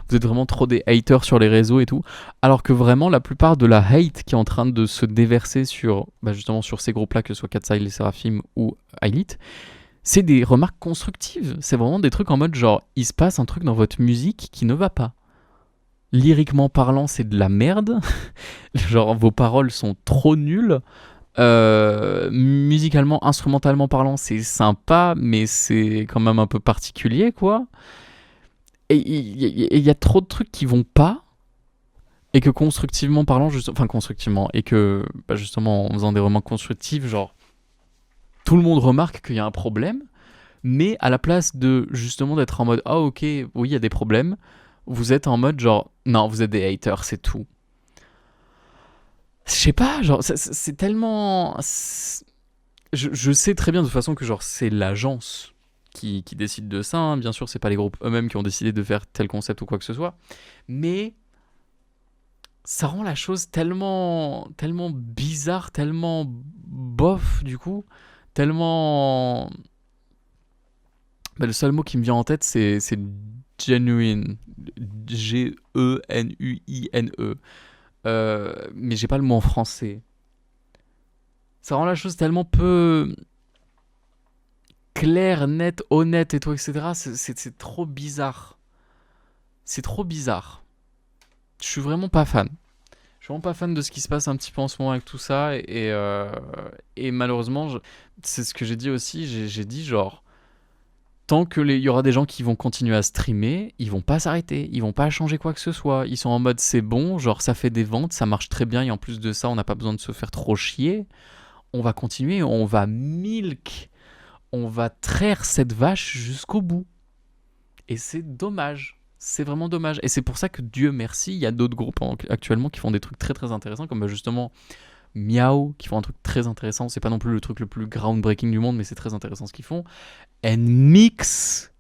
Vous êtes vraiment trop des haters sur les réseaux et tout. Alors que vraiment, la plupart de la hate qui est en train de se déverser sur, bah, justement, sur ces groupes-là, que ce soit Katsai, les Seraphim ou Elite, c'est des remarques constructives. C'est vraiment des trucs en mode genre, il se passe un truc dans votre musique qui ne va pas. Lyriquement parlant, c'est de la merde. Genre, vos paroles sont trop nulles. Musicalement, instrumentalement parlant, c'est sympa, mais c'est quand même un peu particulier, quoi. Et il y a trop de trucs qui vont pas. Et que constructivement parlant, enfin constructivement, et que bah, justement en faisant des remarques constructives, genre, tout le monde remarque qu'il y a un problème. Mais à la place de justement d'être en mode ah ok, oui, il y a des problèmes, vous êtes en mode genre non, vous êtes des haters, c'est tout. Je sais pas, genre c'est tellement. Je sais très bien de toute façon que genre c'est l'agence qui décide de ça. Hein. Bien sûr, c'est pas les groupes eux-mêmes qui ont décidé de faire tel concept ou quoi que ce soit. Mais ça rend la chose tellement bizarre, tellement bof du coup, tellement Bah, le seul mot qui me vient en tête, c'est genuine. Genuine. Mais j'ai pas le mot en français. Ça rend la chose tellement peu claire, nette, honnête et tout, etc. C'est trop bizarre. C'est trop bizarre. Je suis vraiment pas fan. Je suis vraiment pas fan de ce qui se passe un petit peu en ce moment avec tout ça. Et malheureusement, c'est ce que j'ai dit aussi. J'ai dit genre, tant que il y aura des gens qui vont continuer à streamer, ils vont pas s'arrêter, ils vont pas changer quoi que ce soit. Ils sont en mode c'est bon, genre ça fait des ventes, ça marche très bien et en plus de ça, on n'a pas besoin de se faire trop chier. On va continuer, on va milk, on va traire cette vache jusqu'au bout. Et c'est dommage. C'est vraiment dommage. Et c'est pour ça que Dieu merci, il y a d'autres groupes actuellement qui font des trucs très très intéressants, comme justement Miao, qui font un truc très intéressant. C'est pas non plus le truc le plus groundbreaking du monde, mais c'est très intéressant ce qu'ils font. Nmix,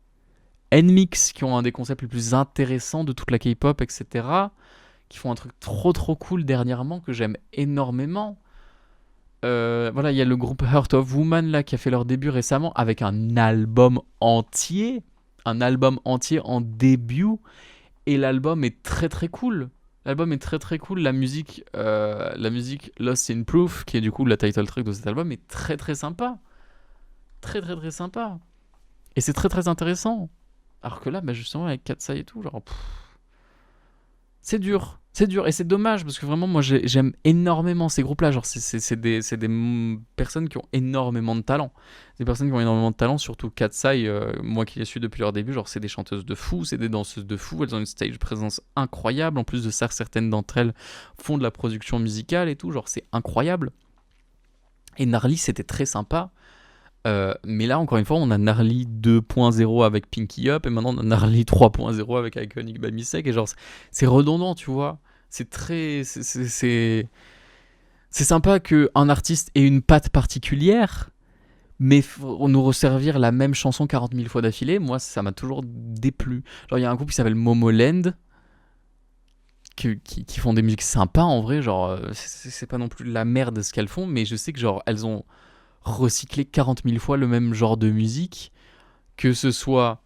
qui ont un des concepts les plus intéressants de toute la K-pop, etc. Qui font un truc trop trop cool dernièrement que j'aime énormément. Voilà, il y a le groupe Heart of Woman là qui a fait leur début récemment avec un album entier en début, et l'album est très très cool. L'album est très très cool. La musique Lost in Proof, qui est du coup la title track de cet album, est très très sympa. Très très très sympa. Et c'est très très intéressant. Alors que là, bah justement, avec Katsai et tout, genre, c'est dur. C'est dur et c'est dommage parce que vraiment, moi, j'aime énormément ces groupes-là. Genre, c'est des personnes qui ont énormément de talent. Des personnes qui ont énormément de talent, surtout Katsai, moi qui les suis depuis leur début. Genre, c'est des chanteuses de fou, c'est des danseuses de fou. Elles ont une stage présence incroyable. En plus de ça, certaines d'entre elles font de la production musicale et tout. Genre, c'est incroyable. Et Narly, c'était très sympa. Mais là, encore une fois, on a Narly 2.0 avec Pinky Up et maintenant on a Narly 3.0 avec Iconic by Mistake. Et genre, c'est redondant, tu vois. C'est très. C'est sympa qu'un artiste ait une patte particulière, mais nous resservir la même chanson 40 000 fois d'affilée, moi, ça m'a toujours déplu. Genre, il y a un groupe qui s'appelle Momoland qui font des musiques sympas en vrai. Genre, c'est pas non plus la merde ce qu'elles font, mais je sais que, genre, elles ont recycler 40 000 fois le même genre de musique, que ce soit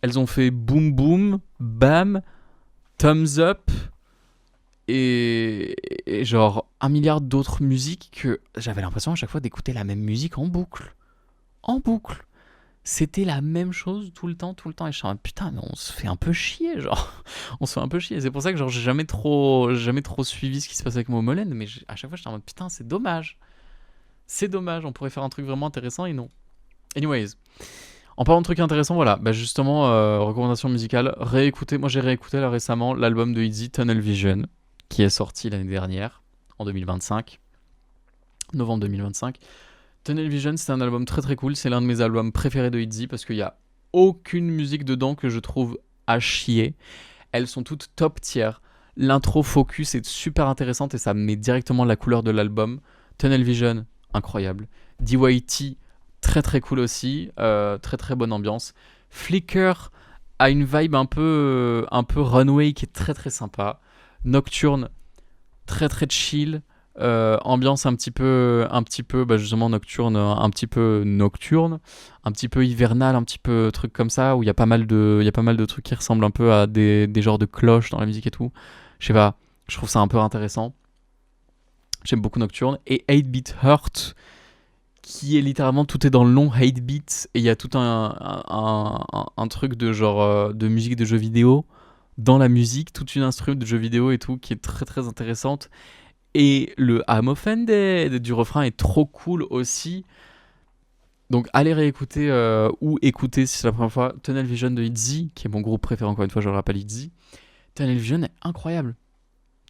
elles ont fait Boom Boom, Bam, Thumbs Up et genre un milliard d'autres musiques que j'avais l'impression à chaque fois d'écouter la même musique en boucle. En boucle. C'était la même chose tout le temps. Et je suis en mode, putain, mais on se fait un peu chier, genre. On se fait un peu chier. C'est pour ça que genre j'ai jamais trop suivi ce qui se passe avec Momoland, mais à chaque fois j'étais en mode, putain, c'est dommage. C'est dommage, on pourrait faire un truc vraiment intéressant et non. Anyways, en parlant de trucs intéressants, voilà, bah justement, recommandation musicale, moi j'ai réécouté là récemment l'album de ITZY, Tunnel Vision, qui est sorti l'année dernière, en 2025, novembre 2025. Tunnel Vision, c'est un album très très cool, c'est l'un de mes albums préférés de ITZY parce qu'il n'y a aucune musique dedans que je trouve à chier. Elles sont toutes top tier. L'intro focus est super intéressante et ça met directement la couleur de l'album. Tunnel Vision, incroyable. DYT, très très cool aussi, très très bonne ambiance. Flicker a une vibe un peu runway qui est très très sympa. Nocturne, très très chill. Ambiance un petit peu bah justement nocturne, un petit peu hivernal, un petit peu truc comme ça, où il y a pas mal de trucs qui ressemblent un peu à des genres de cloches dans la musique et tout. Je sais pas, je trouve ça un peu intéressant. J'aime beaucoup Nocturne. Et 8-Bit Hurt, qui est littéralement, tout est dans le nom 8-Bit, et il y a tout un truc de genre de musique de jeux vidéo dans la musique, toute une instru de jeux vidéo et tout, qui est très très intéressante. Et le I'm Offended du refrain est trop cool aussi. Donc allez réécouter ou écouter si c'est la première fois Tunnel Vision de ITZY, qui est mon groupe préféré, encore une fois je le rappelle, ITZY. Tunnel Vision est incroyable.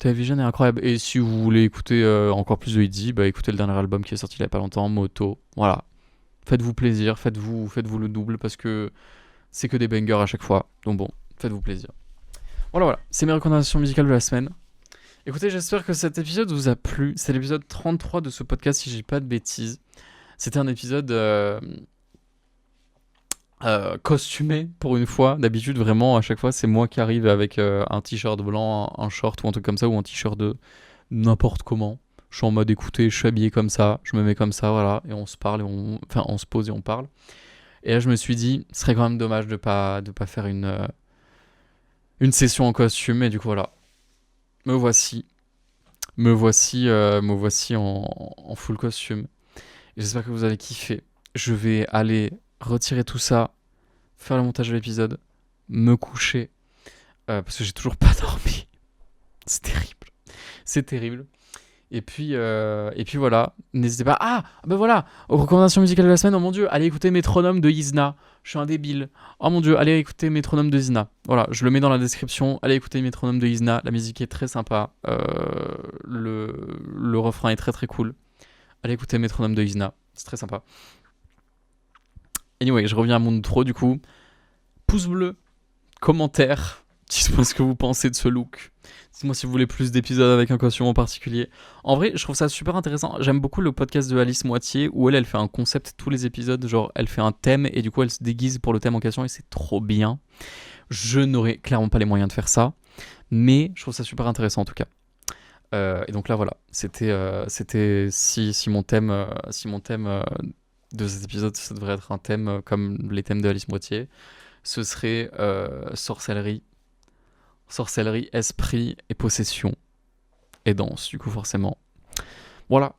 Tunnel Vision est incroyable. Et si vous voulez écouter encore plus de ITZY, bah écoutez le dernier album qui est sorti il n'y a pas longtemps, Moto. Voilà. Faites-vous plaisir, faites-vous le double parce que c'est que des bangers à chaque fois. Donc bon, faites-vous plaisir. Voilà, c'est mes recommandations musicales de la semaine. Écoutez, j'espère que cet épisode vous a plu. C'est l'épisode 33 de ce podcast, si je dis pas de bêtises. C'était un épisode costumé pour une fois. D'habitude, vraiment, à chaque fois, c'est moi qui arrive avec un t-shirt blanc, un short ou un truc comme ça, ou un t-shirt de n'importe comment. Je suis en mode écoutez, je suis habillé comme ça, je me mets comme ça, voilà, et on se parle, on se pose et on parle. Et là, je me suis dit, ce serait quand même dommage de pas faire une session en costume. Et du coup, voilà, me voici. Me voici en full costume. Et j'espère que vous allez kiffer. Je vais aller retirer tout ça, faire le montage de l'épisode, me coucher, parce que j'ai toujours pas dormi. C'est terrible. C'est terrible. Et puis voilà, n'hésitez pas. Ah, ben voilà, aux recommandations musicales de la semaine. Oh mon dieu, allez écouter Métronome de Isna. Je suis un débile. Oh mon dieu, allez écouter Métronome de Isna. Voilà, je le mets dans la description. Allez écouter Métronome de Isna. La musique est très sympa. Le refrain est très très cool. Allez écouter Métronome de Isna. C'est très sympa. Anyway, je reviens à mon outro du coup. Pouce bleu, commentaire. Dites-moi ce que vous pensez de ce look. Dites-moi si vous voulez plus d'épisodes avec un costume en particulier. En vrai, je trouve ça super intéressant. J'aime beaucoup le podcast de Alice Moitié où elle fait un concept tous les épisodes. Genre, elle fait un thème et du coup, elle se déguise pour le thème en question et c'est trop bien. Je n'aurais clairement pas les moyens de faire ça. Mais je trouve ça super intéressant en tout cas. Et donc là, voilà. C'était si mon thème, de cet épisode, ça devrait être un thème comme les thèmes de Alice Moitié. Ce serait sorcellerie, esprit et possession. Et danse, du coup, forcément. Voilà,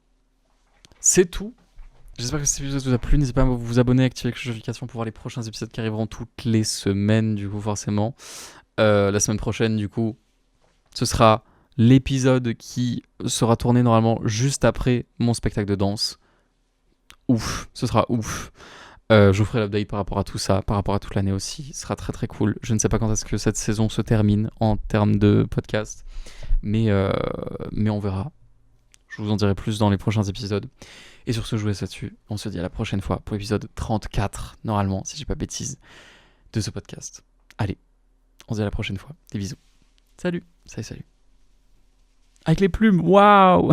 c'est tout. J'espère que cet épisode vous a plu. N'hésitez pas à vous abonner, activer les notifications pour voir les prochains épisodes qui arriveront toutes les semaines, du coup, forcément. La semaine prochaine, du coup, ce sera l'épisode qui sera tourné normalement juste après mon spectacle de danse. Ouf, ce sera ouf. Je vous ferai l'update par rapport à tout ça, par rapport à toute l'année aussi. Ce sera très très cool. Je ne sais pas quand est-ce que cette saison se termine en termes de podcast, mais on verra. Je vous en dirai plus dans les prochains épisodes. Et sur ce, je vous laisse là-dessus. On se dit à la prochaine fois pour l'épisode 34, normalement, si j'ai pas bêtise, de ce podcast. Allez, on se dit à la prochaine fois. Des bisous. Salut. Salut. Avec les plumes, waouh.